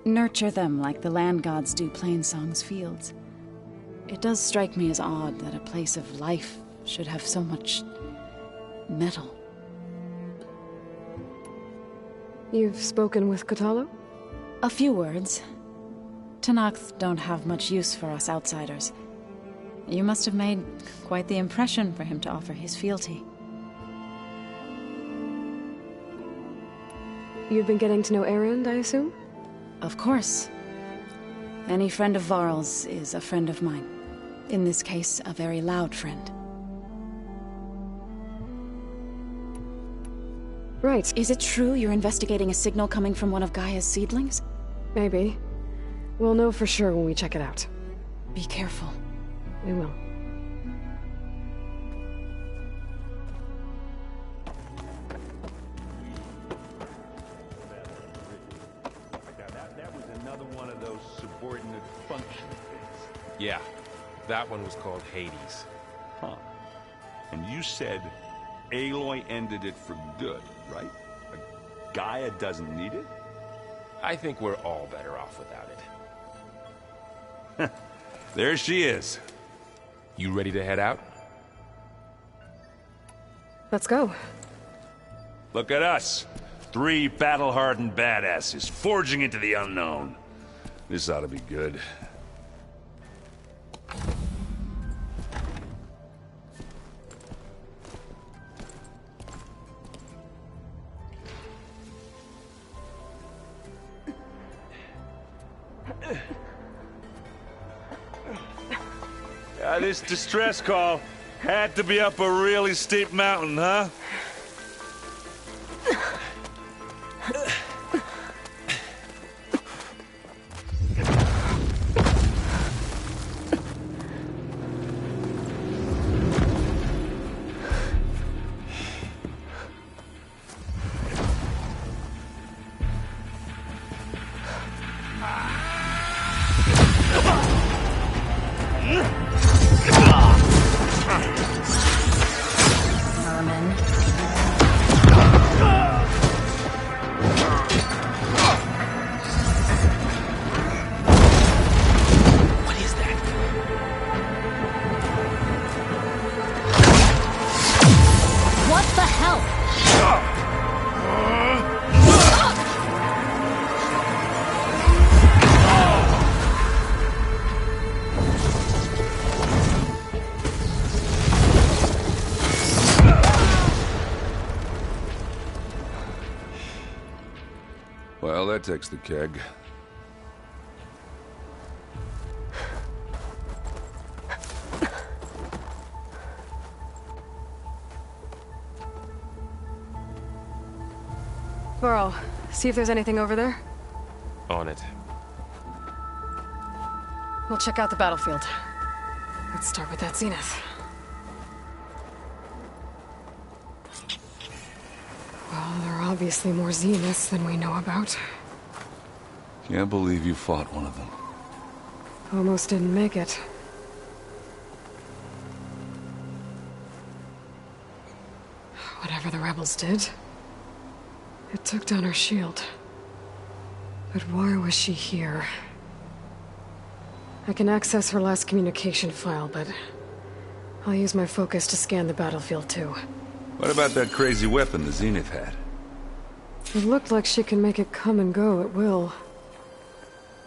Nurture them like the land gods do Plainsong's fields. It does strike me as odd that a place of life should have so much metal. You've spoken with Kotallo? A few words. Tenakth don't have much use for us outsiders. You must have made quite the impression for him to offer his fealty. You've been getting to know Erend, I assume? Of course. Any friend of Varl's is a friend of mine. In this case, a very loud friend. Right. Is it true you're investigating a signal coming from one of Gaia's seedlings? Maybe. We'll know for sure when we check it out. Be careful. We will. That was another one of those subordinate function things. Yeah, that one was called Hades. Huh. And you said Aloy ended it for good, right? Like, Gaia doesn't need it? I think we're all better off without it. There she is. You ready to head out? Let's go. Look at us. 3 battle-hardened badasses forging into the unknown. This ought to be good. This distress call had to be up a really steep mountain, huh? Well, that takes the keg. Varl, see if there's anything over there. On it. We'll check out the battlefield. Let's start with that zenith. Well, there are obviously more zeniths than we know about. Can't believe you fought one of them. Almost didn't make it. Whatever the rebels did, it took down her shield. But why was she here? I can access her last communication file, but I'll use my focus to scan the battlefield too. What about that crazy weapon the Zenith had? It looked like she can make it come and go at will.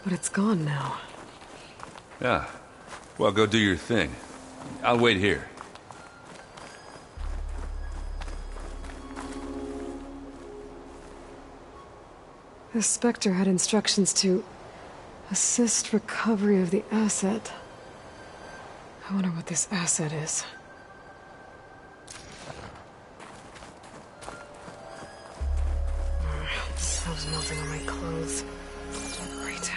But it's gone now. Yeah. Well, go do your thing. I'll wait here. The Spectre had instructions to assist recovery of the asset. I wonder what this asset is. Snow's melting on my clothes. Great.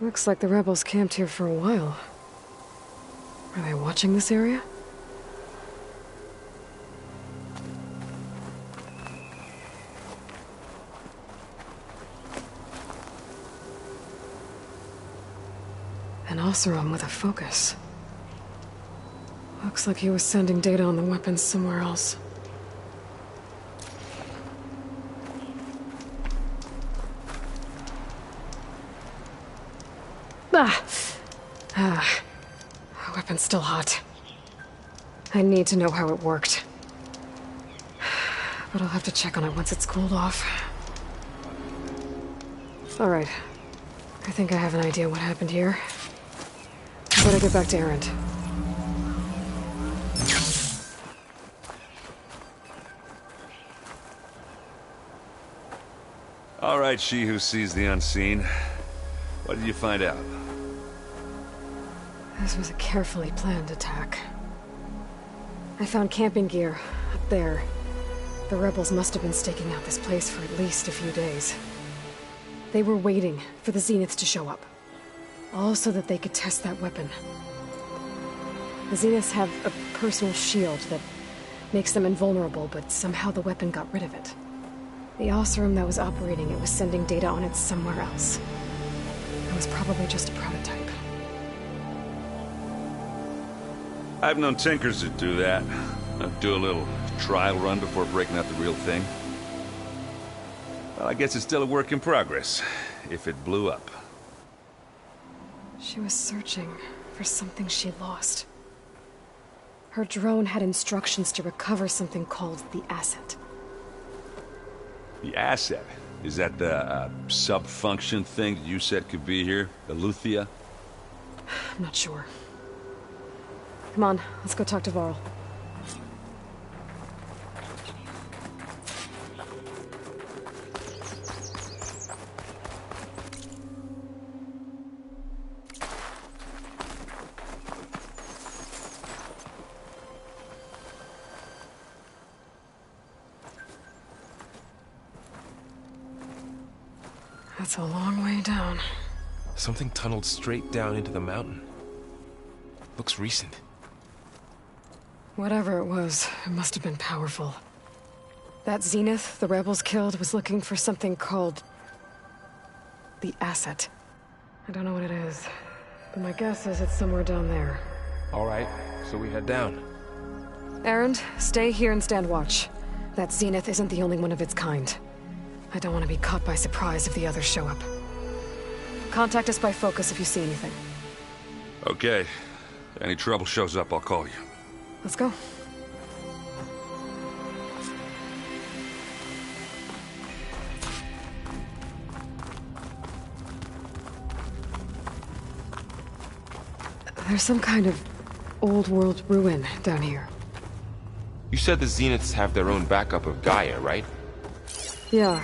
Looks like the rebels camped here for a while. Are they watching this area? An Oseram with a focus. Looks like he was sending data on the weapons somewhere else. Weapon's still hot. I need to know how it worked. But I'll have to check on it once it's cooled off. Alright. I think I have an idea what happened here. I better get back to Erend. All right, she who sees the unseen. What did you find out? This was a carefully planned attack. I found camping gear up there. The rebels must have been staking out this place for at least a few days. They were waiting for the Zeniths to show up. All so that they could test that weapon. The Zeniths have a personal shield that makes them invulnerable, but somehow the weapon got rid of it. The Oseram that was operating it was sending data on it somewhere else. It was probably just a prototype. I've known tinkers that do that. Do a little trial run before breaking out the real thing. Well, I guess it's still a work in progress, if it blew up. She was searching for something she lost. Her drone had instructions to recover something called the asset. The asset? Is that the sub-function thing you said could be here? Aloy? I'm not sure. Come on, let's go talk to Varl. That's a long way down. Something tunneled straight down into the mountain. Looks recent. Whatever it was, it must have been powerful. That Zenith the rebels killed was looking for something called the asset. I don't know what it is, but my guess is it's somewhere down there. All right, so we head down. Erend, stay here and stand watch. That Zenith isn't the only one of its kind. I don't want to be caught by surprise if the others show up. Contact us by focus if you see anything. Okay. Any trouble shows up, I'll call you. Let's go. There's some kind of old world ruin down here. You said the Zeniths have their own backup of Gaia, right? Yeah,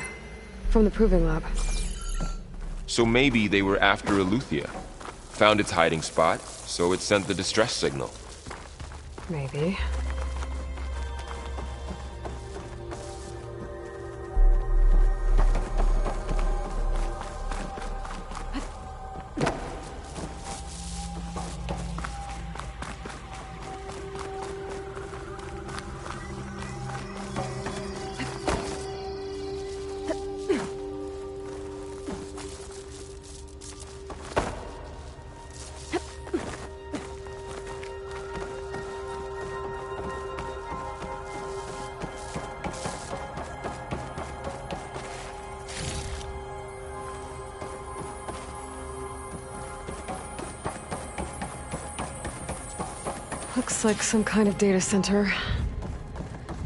from the Proving Lab. So maybe they were after Aloy. Found its hiding spot, so it sent the distress signal. Maybe. Looks like some kind of data center.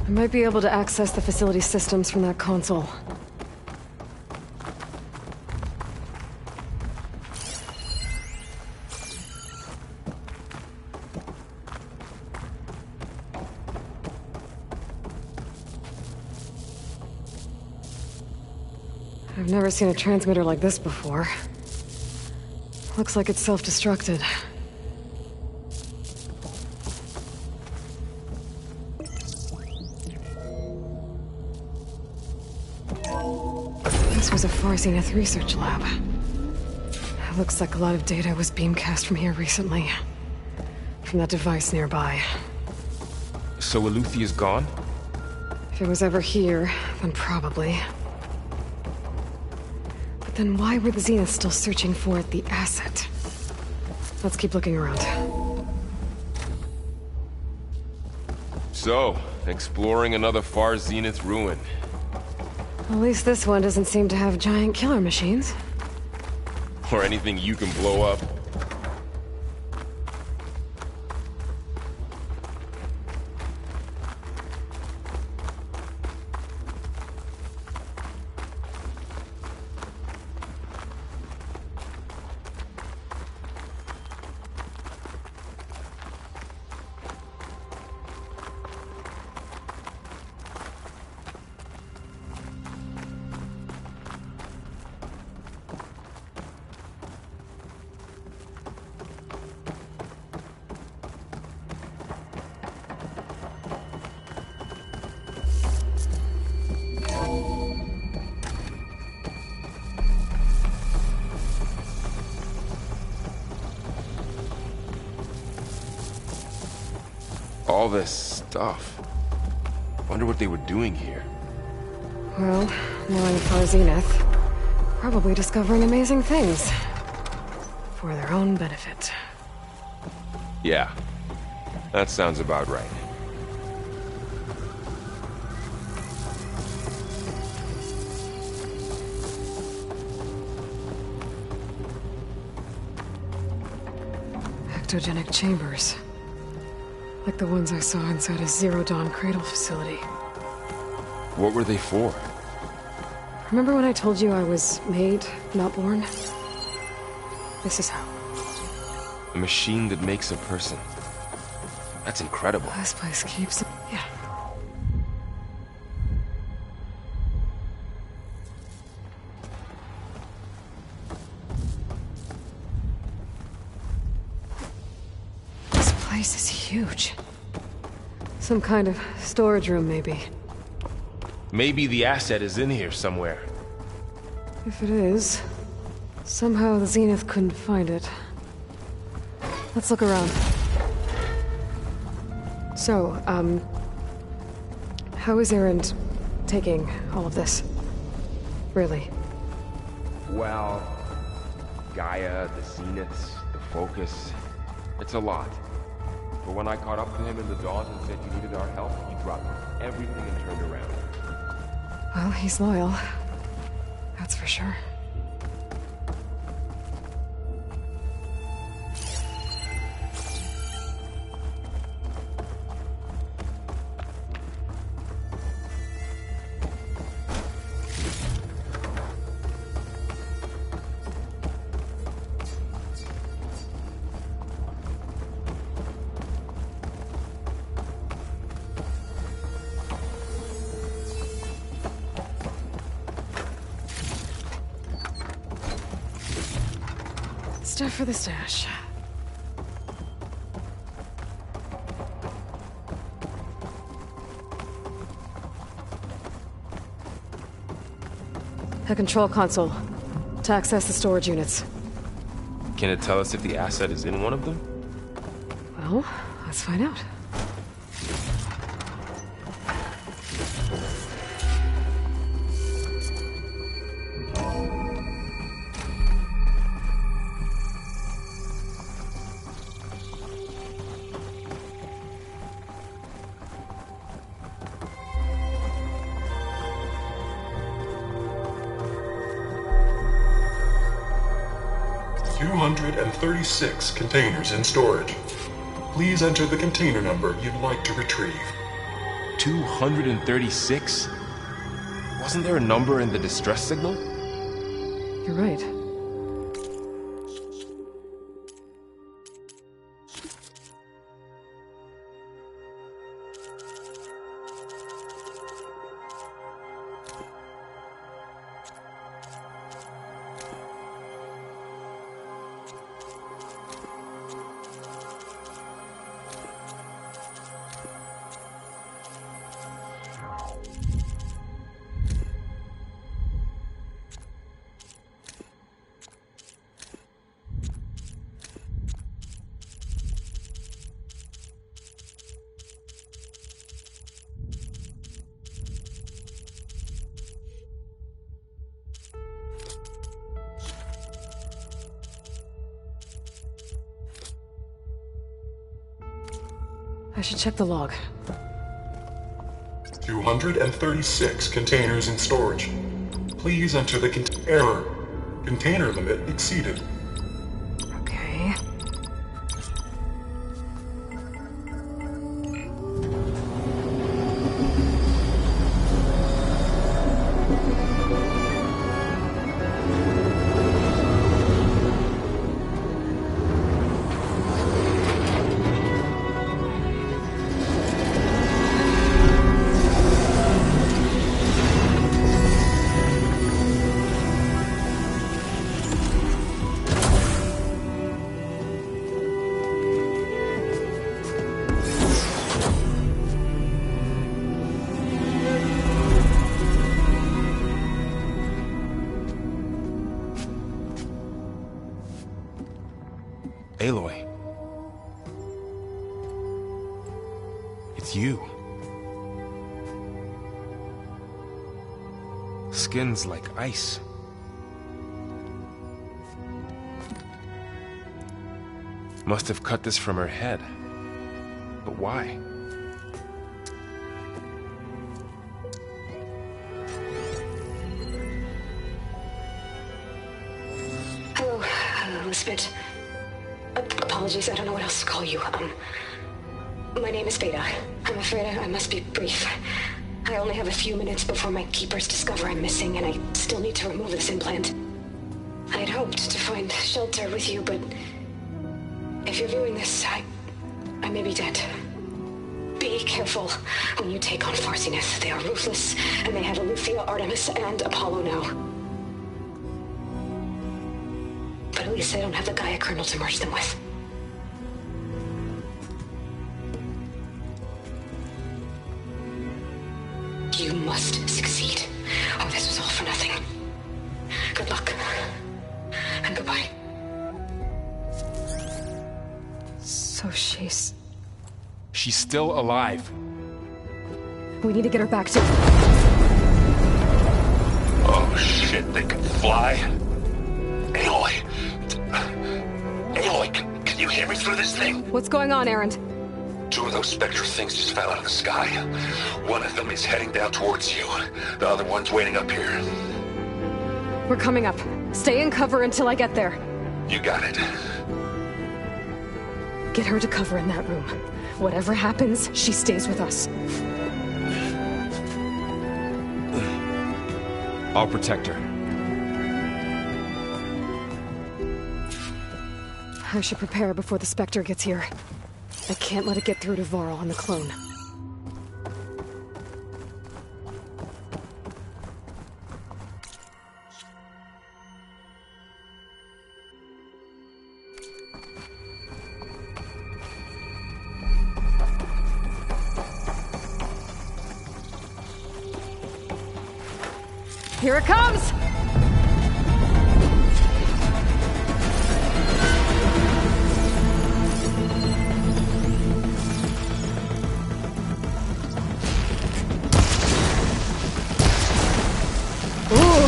I might be able to access the facility systems from that console. I've never seen a transmitter like this before. Looks like it's self-destructed. This was a Far Zenith research lab. Looks like a lot of data was beamcast from here recently. From that device nearby. So Eluthia's gone? If it was ever here, then probably. But then why were the Zeniths still searching for the asset? Let's keep looking around. So, exploring another far Zenith ruin. At least this one doesn't seem to have giant killer machines. Or anything you can blow up. All this stuff. Wonder what they were doing here. Well, knowing Far Zenith, probably discovering amazing things. For their own benefit. Yeah, that sounds about right. Ectogenic chambers. Like the ones I saw inside a Zero Dawn cradle facility. What were they for? Remember when I told you I was made, not born? This is how. A machine that makes a person. That's incredible. This place keeps... Yeah. This place is huge. Some kind of storage room, maybe. Maybe the asset is in here somewhere. If it is, somehow the Zenith couldn't find it. Let's look around. So, how is Erend taking all of this? Really? Well, Gaia, the Zeniths, the Focus, it's a lot. But when I caught up to him in the Dawn and said you needed our help, he dropped everything and turned around. Well, he's loyal. That's for sure. Stuff for the stash. A control console to access the storage units. Can it tell us if the asset is in one of them? Well, let's find out. And 36 containers in storage. Please enter the container number you'd like to retrieve. 236? Wasn't there a number in the distress signal? You're right. I should check the log. 236 containers in storage. Please enter the error. Container limit exceeded. Okay. Aloy. It's you. Skin's like ice. Must have cut this from her head. But why? Hello, Elizabeth. Apologies, I don't know what else to call you. My name is Veda. I'm afraid I must be brief. I only have a few minutes before my keepers discover I'm missing, and I still need to remove this implant. I had hoped to find shelter with you, but if you're viewing this, I may be dead. Be careful when you take on Farsineth. They are ruthless, and they have Aletheia, Artemis, and Apollo now. But at least they don't have the Gaia kernel to merge them with. You must succeed, or this was all for nothing. Good luck. And goodbye. So she's still alive. We need to get her back to... Oh shit, they can fly? Aloy. Aloy, can you hear me through this thing? What's going on, Erend? 2 of those Spectre things just fell out of the sky. One of them is heading down towards you. The other one's waiting up here. We're coming up. Stay in cover until I get there. You got it. Get her to cover in that room. Whatever happens, she stays with us. I'll protect her. I should prepare before the Spectre gets here. I can't let it get through to Varl and the clone. Here it comes!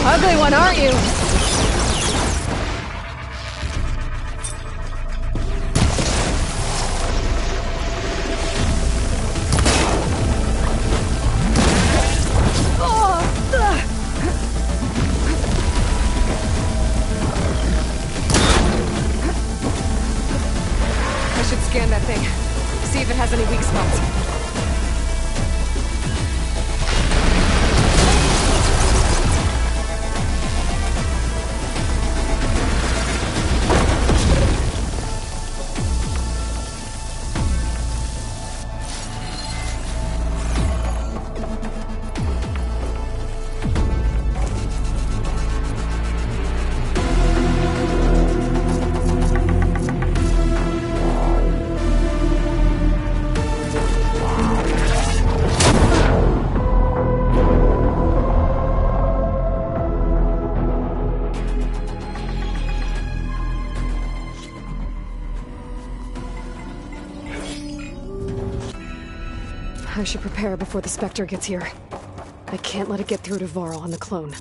Ugly one, aren't you? I should scan that thing. See if it has any weak spots. I should prepare before the Spectre gets here. I can't let it get through to Varl and the clone.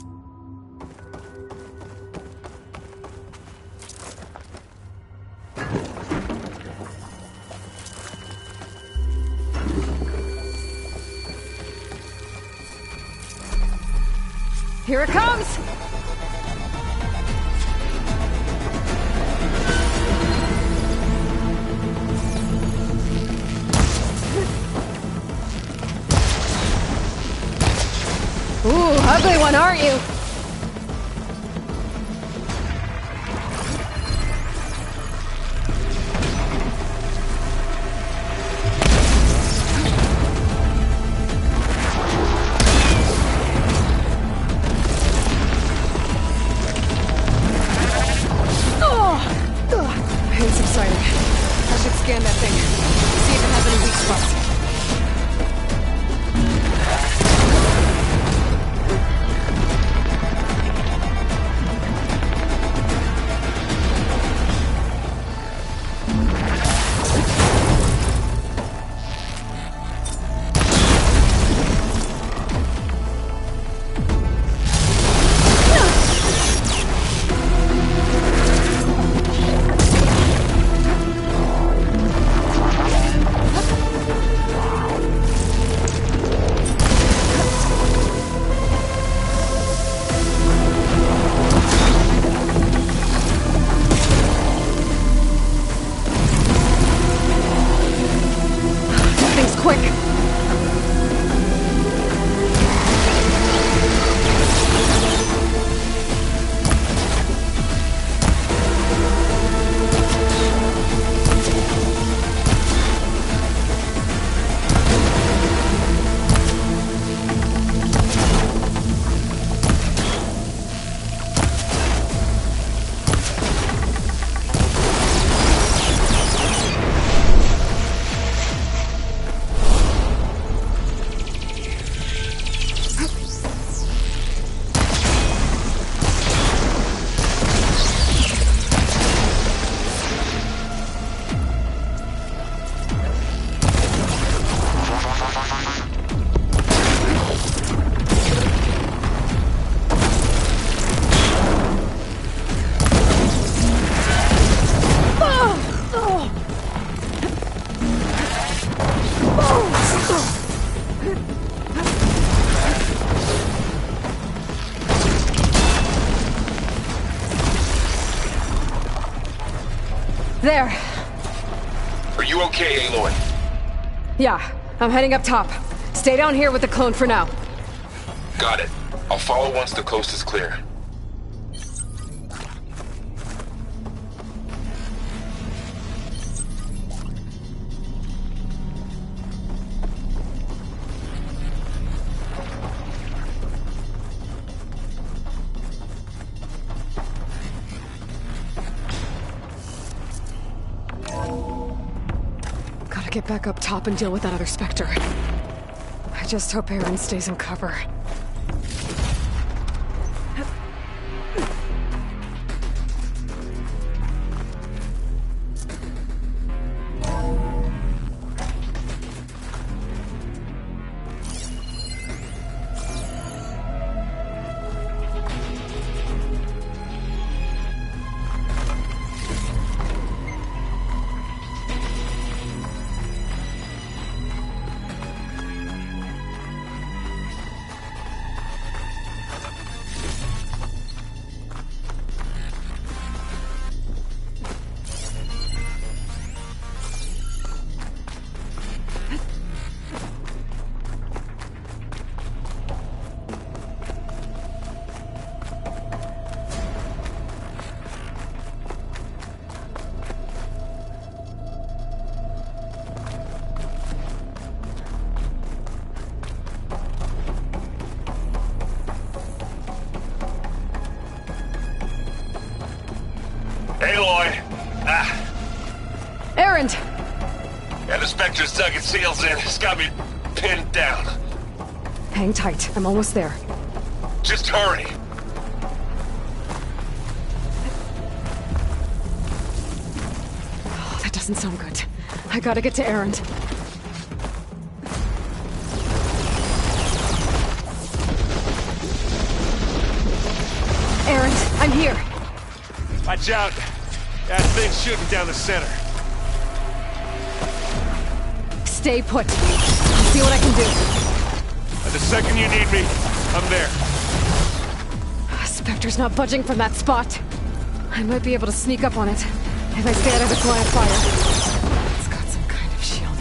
Here it comes! Ooh, ugly one, aren't you? Pain subsiding. I should scan that thing. See if it has any weak spots. There. Are you okay, Aloy? Yeah, I'm heading up top. Stay down here with the clone for now. Got it. I'll follow once the coast is clear. Gotta get back up top and deal with that other Spectre. I just hope Aaron stays in cover. Aloy! Erend! Yeah, the Spectre's dug its heels in. It's got me pinned down. Hang tight. I'm almost there. Just hurry. Oh, that doesn't sound good. I gotta get to Erend. Erend, I'm here. Watch out. That thing's shooting down the center. Stay put. I'll see what I can do. The second you need me, I'm there. Spectre's not budging from that spot. I might be able to sneak up on it if I stay out of its line of fire. It's got some kind of shield.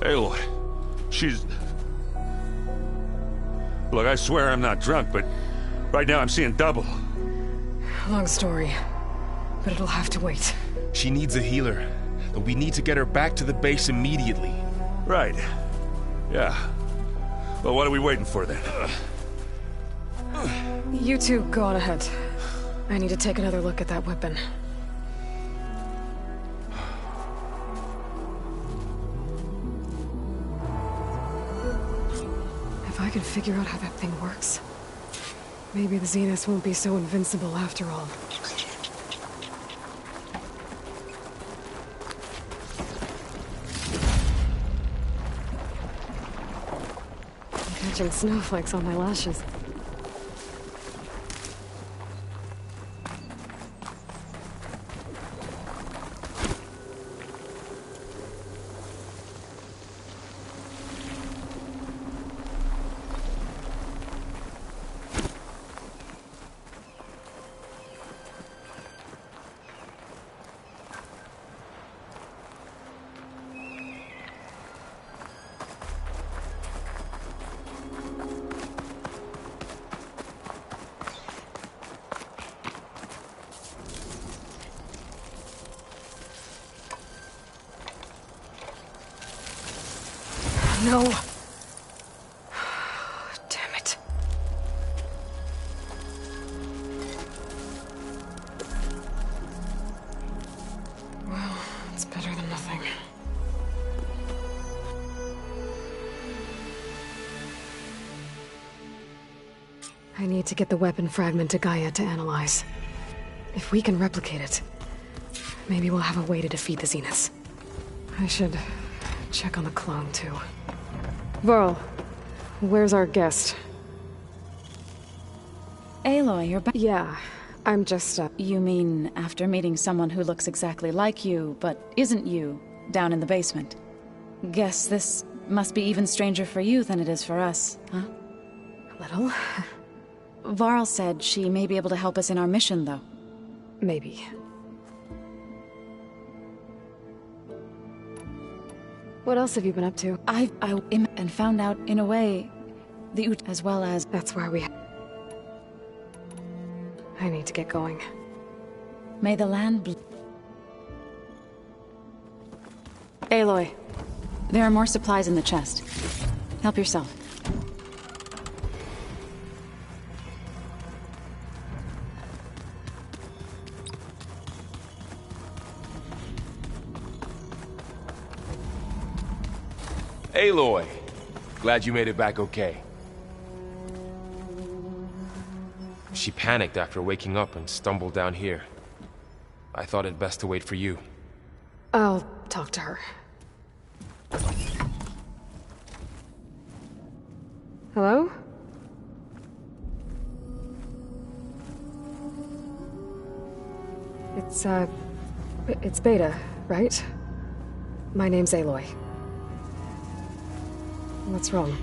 Aloy, she's... Look, I swear I'm not drunk, but right now I'm seeing double. Long story, but it'll have to wait. She needs a healer, and we need to get her back to the base immediately. Right. Yeah. Well, what are we waiting for then? You two go on ahead. I need to take another look at that weapon. If I can figure out how that thing works, maybe the Zeniths won't be so invincible after all. I'm catching snowflakes on my lashes. No. Damn it. Well, it's better than nothing. I need to get the weapon fragment to Gaia to analyze. If we can replicate it, maybe we'll have a way to defeat the Zeniths. I should check on the clone, too. Varl, where's our guest? Aloy, you're back. Yeah, I'm just, You mean after meeting someone who looks exactly like you, but isn't you, down in the basement? Guess this must be even stranger for you than it is for us, huh? A little. Varl said she may be able to help us in our mission, though. Maybe. What else have you been up to? I and found out, in a way, the Ut as well as... That's why we... I need to get going. May the land... Aloy. There are more supplies in the chest. Help yourself. Aloy! Glad you made it back okay. She panicked after waking up and stumbled down here. I thought it best to wait for you. I'll talk to her. Hello? It's Beta, right? My name's Aloy. What's wrong?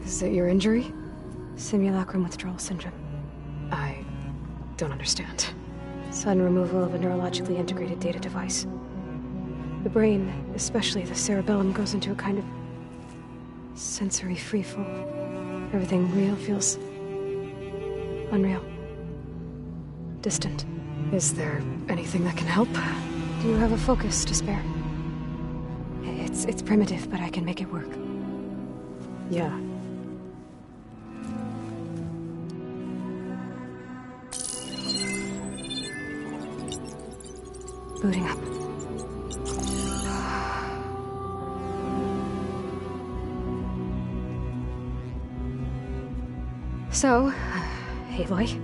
Is it your injury? Simulacrum withdrawal syndrome. I don't understand. Sudden removal of a neurologically integrated data device. The brain, especially the cerebellum, goes into a kind of sensory freefall. Everything real feels unreal. Distant. Is there anything that can help? Do you have a focus to spare? It's primitive, but I can make it work. Yeah. Booting up. So, Aloy,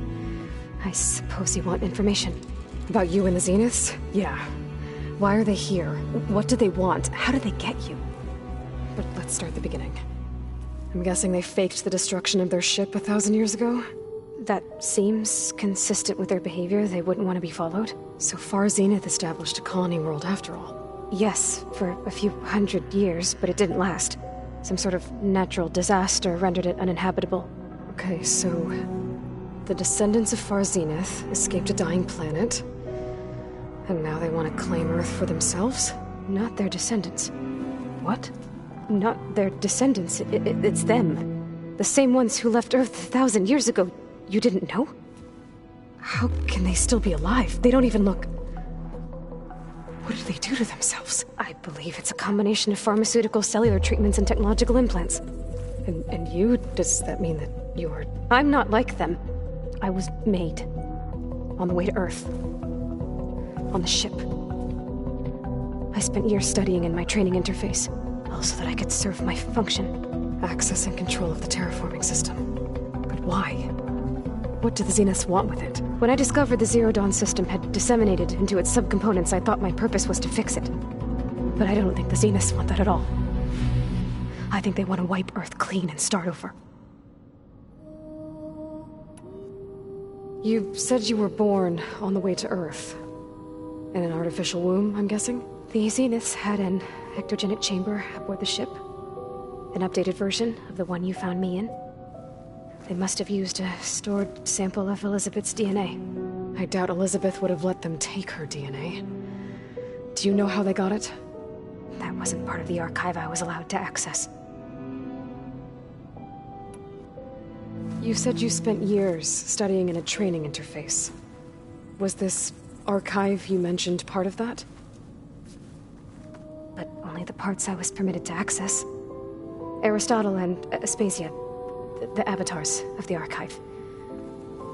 I suppose you want information. About you and the Zeniths? Yeah. Why are they here? What do they want? How did they get you? But let's start at the beginning. I'm guessing they faked the destruction of their ship 1,000 years ago? That seems consistent with their behavior. They wouldn't want to be followed. So far, Zenith established a colony world after all. Yes, for a few hundred years, but it didn't last. Some sort of natural disaster rendered it uninhabitable. Okay, so... the descendants of Far Zenith escaped a dying planet, and now they want to claim Earth for themselves? Not their descendants. What? not their descendants. It's them. The same ones who left Earth 1,000 years ago. You didn't know? How can they still be alive? They don't even look... What did they do to themselves? I believe it's a combination of pharmaceutical, cellular treatments, and technological implants. And you? Does that mean that you're... I'm not like them. I was made. On the way to Earth. On the ship. I spent years studying in my training interface, all so that I could serve my function. Access and control of the terraforming system. But why? What do the Zeniths want with it? When I discovered the Zero Dawn system had disseminated into its subcomponents, I thought my purpose was to fix it. But I don't think the Zeniths want that at all. I think they want to wipe Earth clean and start over. You said you were born on the way to Earth. In an artificial womb, I'm guessing? The Zeniths had an ectogenic chamber aboard the ship. An updated version of the one you found me in. They must have used a stored sample of Elizabeth's DNA. I doubt Elizabeth would have let them take her DNA. Do you know how they got it? That wasn't part of the archive I was allowed to access. You said you spent years studying in a training interface. Was this archive you mentioned part of that? But only the parts I was permitted to access. Aristotle and Aspasia, the avatars of the archive,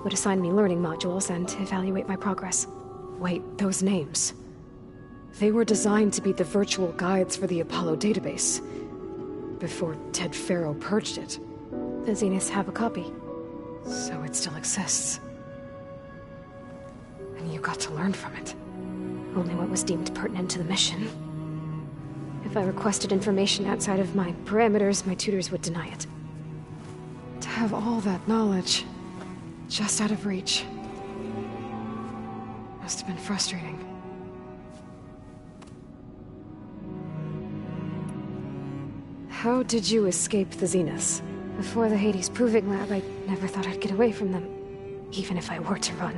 would assign me learning modules and evaluate my progress. Wait, those names. They were designed to be the virtual guides for the Apollo database, before Ted Faro purged it. The Zeniths have a copy. So it still exists. And you got to learn from it. Only what was deemed pertinent to the mission. If I requested information outside of my parameters, my tutors would deny it. To have all that knowledge, just out of reach, must have been frustrating. How did you escape the Zeniths? Before the Hades Proving Lab, I never thought I'd get away from them. Even if I were to run.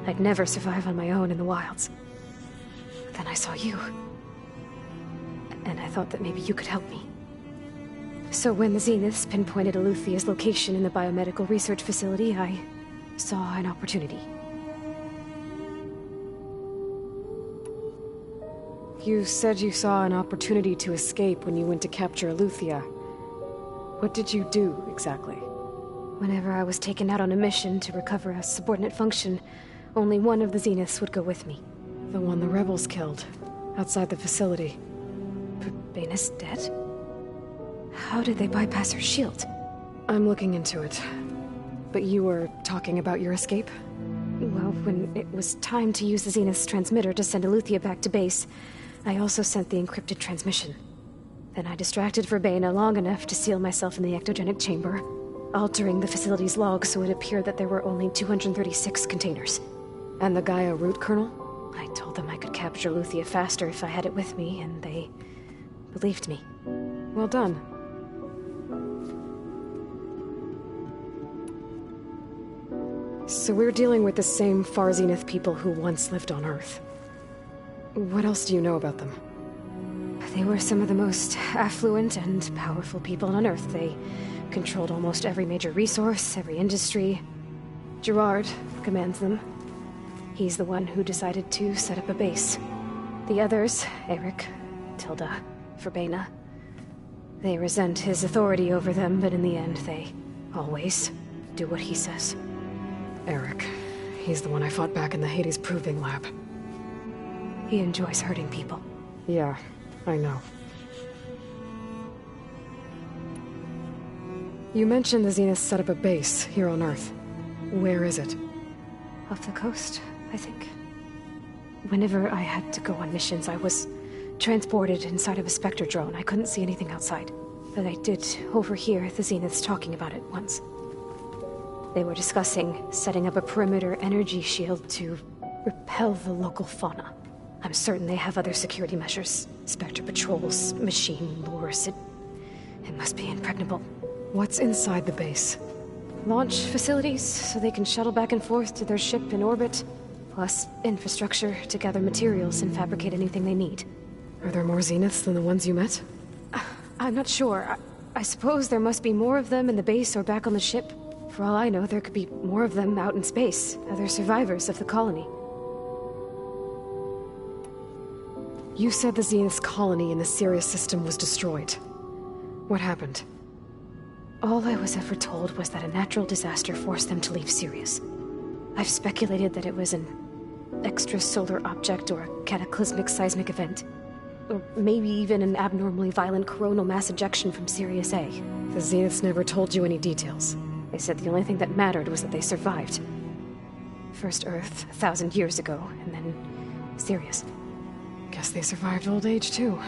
I'd never survive on my own in the wilds. But then I saw you. And I thought that maybe you could help me. So when the Zeniths pinpointed Aluthia's location in the biomedical research facility, I saw an opportunity. You said you saw an opportunity to escape when you went to capture Aluthia. What did you do, exactly? Whenever I was taken out on a mission to recover a subordinate function, only one of the Zeniths would go with me. The one the rebels killed, outside the facility. But Baina's dead? How did they bypass her shield? I'm looking into it. But you were talking about your escape? Well, when it was time to use the Zenith's transmitter to send Aluthia back to base, I also sent the encrypted transmission. Then I distracted Verbena long enough to seal myself in the ectogenic chamber, altering the facility's log so it appeared that there were only 236 containers. And the Gaia root kernel? I told them I could capture Aluthia faster if I had it with me, and they believed me. Well done. So we're dealing with the same Far Zenith people who once lived on Earth. What else do you know about them? They were some of the most affluent and powerful people on Earth. They controlled almost every major resource, every industry. Gerard commands them. He's the one who decided to set up a base. The others, Eric, Tilda, Verbena, they resent his authority over them, but in the end, they always do what he says. Eric. He's the one I fought back in the Hades Proving Lab. He enjoys hurting people. Yeah, I know. You mentioned the Zeniths set up a base here on Earth. Where is it? Off the coast, I think. Whenever I had to go on missions, I was transported inside of a Spectre drone. I couldn't see anything outside. But I did overhear the Zeniths talking about it once. They were discussing setting up a perimeter energy shield to repel the local fauna. I'm certain they have other security measures. Spectre patrols, machine lures. It must be impregnable. What's inside the base? Launch facilities, so they can shuttle back and forth to their ship in orbit. Plus infrastructure to gather materials and fabricate anything they need. Are there more Zeniths than the ones you met? I'm not sure. I suppose there must be more of them in the base or back on the ship. For all I know, there could be more of them out in space, other survivors of the colony. You said the Zenith's colony in the Sirius system was destroyed. What happened? All I was ever told was that a natural disaster forced them to leave Sirius. I've speculated that it was an extrasolar object or a cataclysmic seismic event. Or maybe even an abnormally violent coronal mass ejection from Sirius A. The Zeniths never told you any details. They said the only thing that mattered was that they survived. First Earth, 1,000 years ago, and then Sirius. Guess they survived old age, too.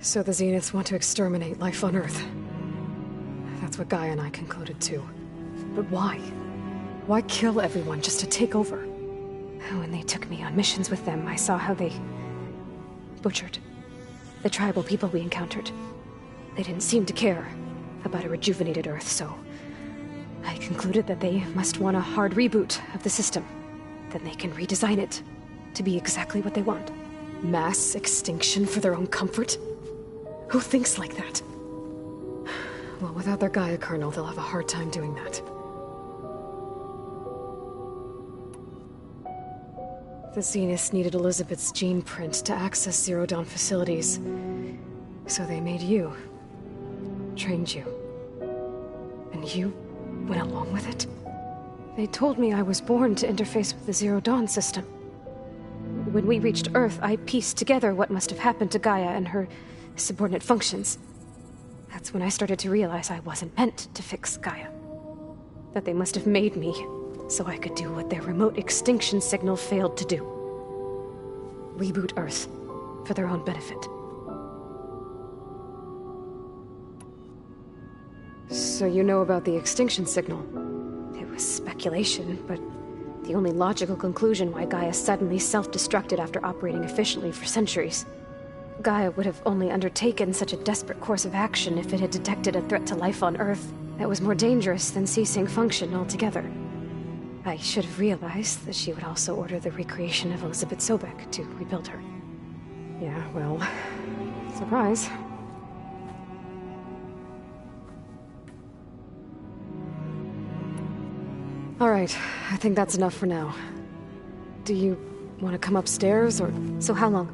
So the Zeniths want to exterminate life on Earth. That's what Gaia and I concluded, too. But why? Why kill everyone just to take over? When they took me on missions with them, I saw how they butchered the tribal people we encountered. They didn't seem to care about a rejuvenated Earth, so I concluded that they must want a hard reboot of the system. Then they can redesign it to be exactly what they want. Mass extinction for their own comfort? Who thinks like that? Well, without their Gaia kernel, they'll have a hard time doing that. The Zeniths needed Elizabeth's gene print to access Zero Dawn facilities. So they made you. Trained you. And you went along with it? They told me I was born to interface with the Zero Dawn system. When we reached Earth, I pieced together what must have happened to Gaia and her subordinate functions. That's when I started to realize I wasn't meant to fix Gaia. That they must have made me so I could do what their remote extinction signal failed to do. Reboot Earth, for their own benefit. So you know about the extinction signal? It was speculation, but the only logical conclusion why Gaia suddenly self-destructed after operating efficiently for centuries. Gaia would have only undertaken such a desperate course of action if it had detected a threat to life on Earth that was more dangerous than ceasing function altogether. I should have realized that she would also order the recreation of Elizabeth Sobek to rebuild her. Yeah, well, surprise. All right, I think that's enough for now. Do you want to come upstairs, or... So how long?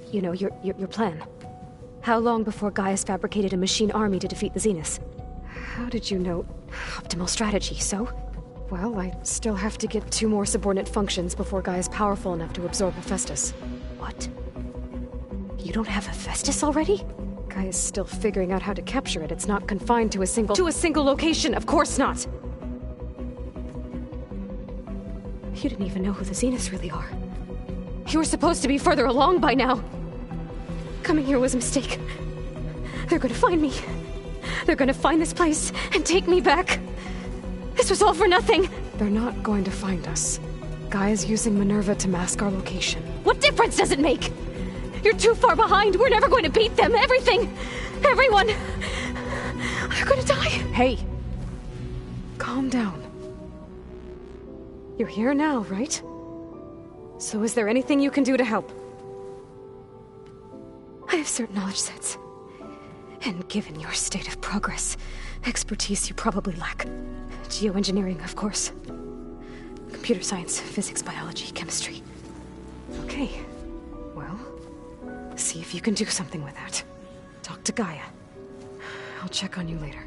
You know, your plan. How long before Gaia's fabricated a machine army to defeat the Zeniths? How did you know? Optimal strategy, so? Well, I still have to get 2 more subordinate functions before Gaia's powerful enough to absorb Hephaestus. What? You don't have Hephaestus already? Gaia's still figuring out how to capture it. It's not confined to a single location, of course not! You didn't even know who the Zeniths really are. You were supposed to be further along by now. Coming here was a mistake. They're gonna find me. They're gonna find this place and take me back. This was all for nothing. They're not going to find us. Gaia's using Minerva to mask our location. What difference does it make? You're too far behind. We're never going to beat them. Everything. Everyone. They're gonna die. Hey. Calm down. You're here now, right? So is there anything you can do to help? I have certain knowledge sets. And given your state of progress, expertise you probably lack. Geoengineering, of course. Computer science, physics, biology, chemistry. Okay. Well, see if you can do something with that. Talk to Gaia. I'll check on you later.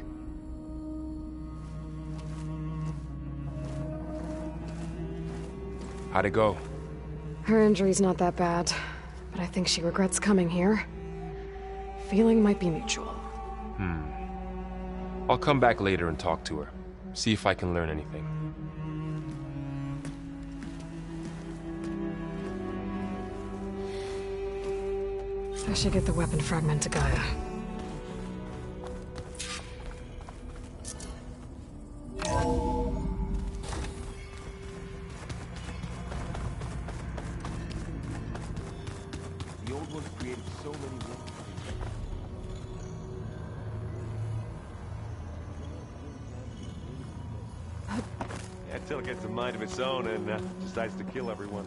How'd it go? Her injury's not that bad, but I think she regrets coming here. Feeling might be mutual. I'll come back later and talk to her. See if I can learn anything. I should get the weapon fragment to Gaia. The old ones created so many weapons. until it gets a mind of its own and decides to kill everyone.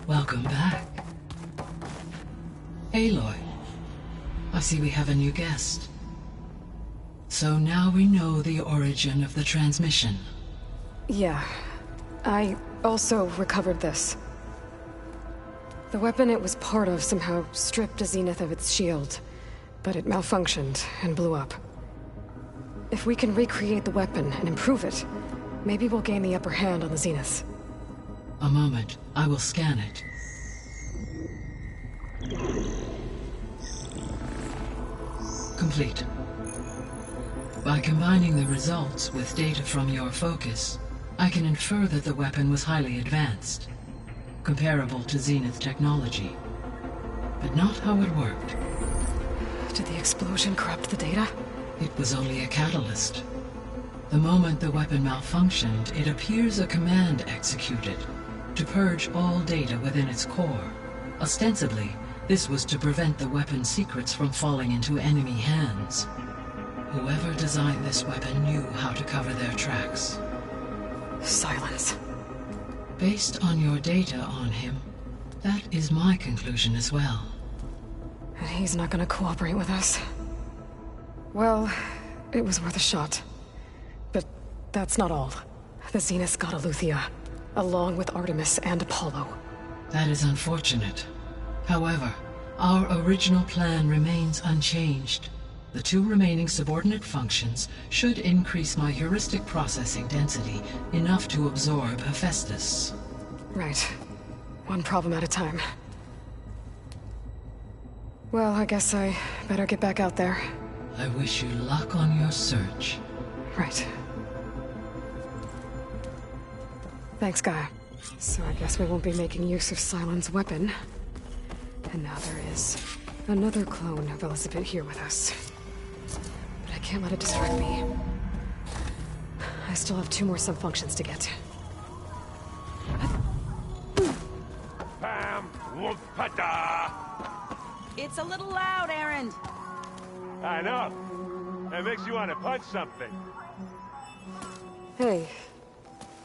Welcome back. Aloy, I see we have a new guest. So now we know the origin of the transmission. Yeah. I also recovered this. The weapon it was part of somehow stripped a Zenith of its shield, but it malfunctioned and blew up. If we can recreate the weapon and improve it, maybe we'll gain the upper hand on the Zeniths. A moment, I will scan it. Complete. By combining the results with data from your focus, I can infer that the weapon was highly advanced, comparable to Zenith technology, but not how it worked. Did the explosion corrupt the data? It was only a catalyst. The moment the weapon malfunctioned, it appears a command executed to purge all data within its core. Ostensibly, this was to prevent the weapon's secrets from falling into enemy hands. Whoever designed this weapon knew how to cover their tracks. Silence. Based on your data on him, that is my conclusion as well. And he's not gonna cooperate with us. Well, it was worth a shot. But that's not all. The Zeniths got Aletheia, along with Artemis and Apollo. That is unfortunate. However, our original plan remains unchanged. The two remaining subordinate functions should increase my heuristic processing density enough to absorb Hephaestus. Right. One problem at a time. Well, I guess I better get back out there. I wish you luck on your search. Right. Thanks, Gaia. So I guess we won't be making use of Cylon's weapon. And now there is another clone of Elizabeth here with us. But I can't let it distract me. I still have 2 more sub-functions to get. Bam! Whoop-a-da! It's a little loud, Aaron. I know. That makes you want to punch something. Hey,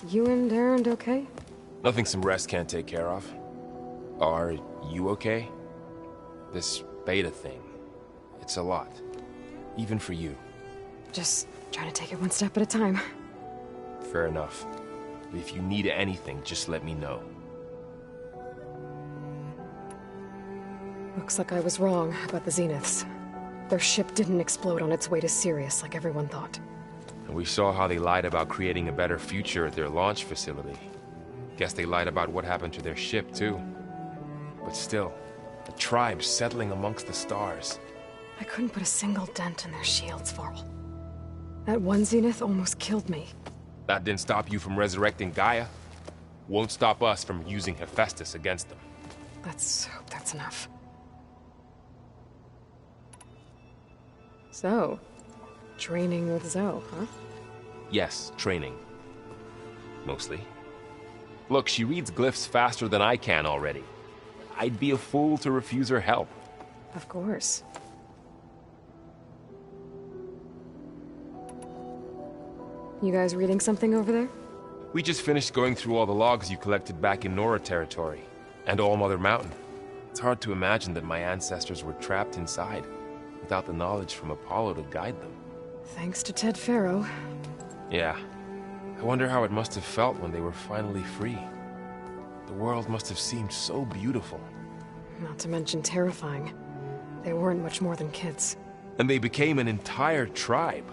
you and Aaron okay? Nothing some rest can't take care of. Are you okay? This beta thing, it's a lot. Even for you. Just trying to take it one step at a time. Fair enough. If you need anything, just let me know. Looks like I was wrong about the Zeniths. Their ship didn't explode on its way to Sirius like everyone thought. And we saw how they lied about creating a better future at their launch facility. Guess they lied about what happened to their ship, too. But still, a tribe settling amongst the stars. I couldn't put a single dent in their shields, Varl. That one Zenith almost killed me. That didn't stop you from resurrecting Gaia. Won't stop us from using Hephaestus against them. Let's hope that's enough. So, training with Zoe, huh? Yes, training. Mostly. Look, she reads glyphs faster than I can already. I'd be a fool to refuse her help. Of course. You guys reading something over there? We just finished going through all the logs you collected back in Nora territory, and All Mother Mountain. It's hard to imagine that my ancestors were trapped inside, without the knowledge from Apollo to guide them. Thanks to Ted Faro. Yeah. I wonder how it must have felt when they were finally free. The world must have seemed so beautiful. Not to mention terrifying. They weren't much more than kids. And they became an entire tribe.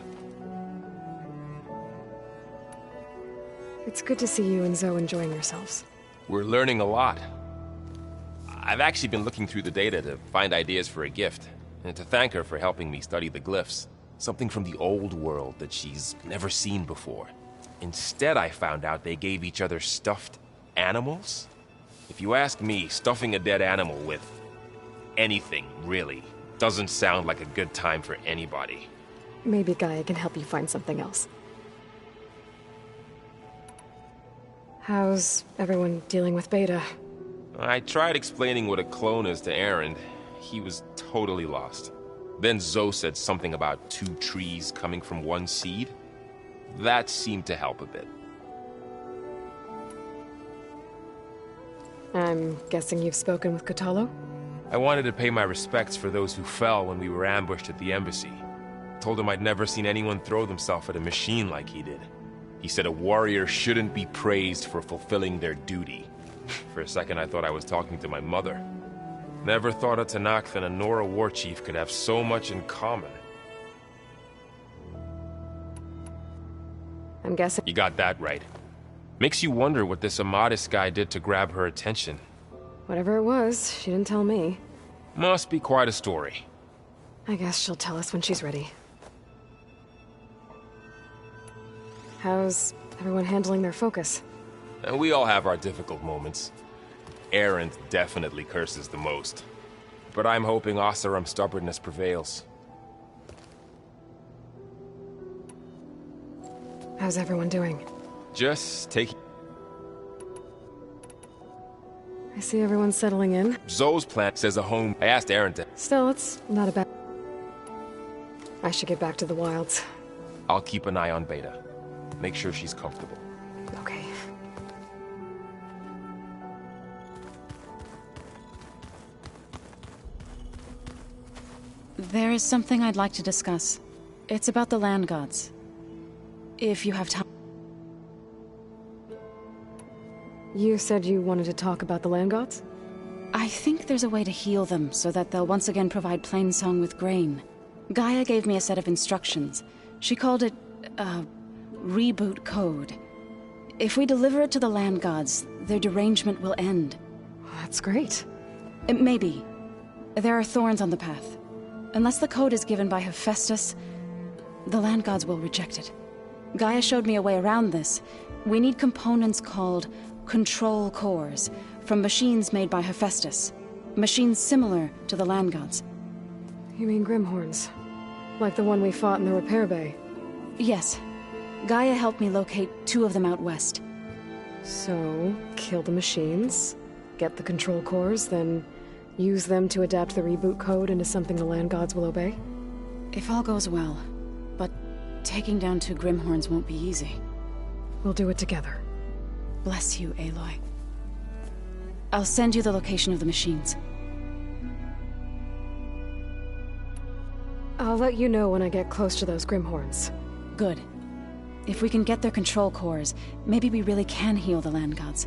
It's good to see you and Zoe enjoying yourselves. We're learning a lot. I've actually been looking through the data to find ideas for a gift, and to thank her for helping me study the glyphs. Something from the old world that she's never seen before. Instead, I found out they gave each other stuffed animals? If you ask me, stuffing a dead animal with anything, really, doesn't sound like a good time for anybody. Maybe Gaia can help you find something else. How's everyone dealing with Beta? I tried explaining what a clone is to Aaron. He was totally lost. Then Zoe said something about 2 trees coming from 1 seed. That seemed to help a bit. I'm guessing you've spoken with Kotallo? I wanted to pay my respects for those who fell when we were ambushed at the embassy. Told him I'd never seen anyone throw themselves at a machine like he did. He said a warrior shouldn't be praised for fulfilling their duty. For a second I thought I was talking to my mother. Never thought a Tenakth and a Nora war chief could have so much in common. I'm guessing... You got that right. Makes you wonder what this Amadis guy did to grab her attention. Whatever it was, she didn't tell me. Must be quite a story. I guess she'll tell us when she's ready. How's everyone handling their focus? And we all have our difficult moments. Aaron definitely curses the most. But I'm hoping Oseram's stubbornness prevails. How's everyone doing? Just taking... I see everyone settling in. Zoe's plan says a home... I asked Aaron to... Still, it's not a bad... I should get back to the wilds. I'll keep an eye on Beta. Make sure she's comfortable. Okay. There is something I'd like to discuss. It's about the land gods. If you have time. You said you wanted to talk about the land gods? I think there's a way to heal them so that they'll once again provide Plainsong with grain. Gaia gave me a set of instructions. She called it, reboot code. If we deliver it to the land gods, their derangement will end. That's great. Maybe. There are thorns on the path. Unless the code is given by Hephaestus, the land gods will reject it. Gaia showed me a way around this. We need components called control cores from machines made by Hephaestus. Machines similar to the land gods. You mean Grimhorns? Like the one we fought in the repair bay? Yes. Gaia helped me locate 2 of them out west. So, kill the machines, get the control cores, then use them to adapt the reboot code into something the land gods will obey? If all goes well. But taking down 2 Grimhorns won't be easy. We'll do it together. Bless you, Aloy. I'll send you the location of the machines. I'll let you know when I get close to those Grimhorns. Good. If we can get their control cores, maybe we really can heal the land gods.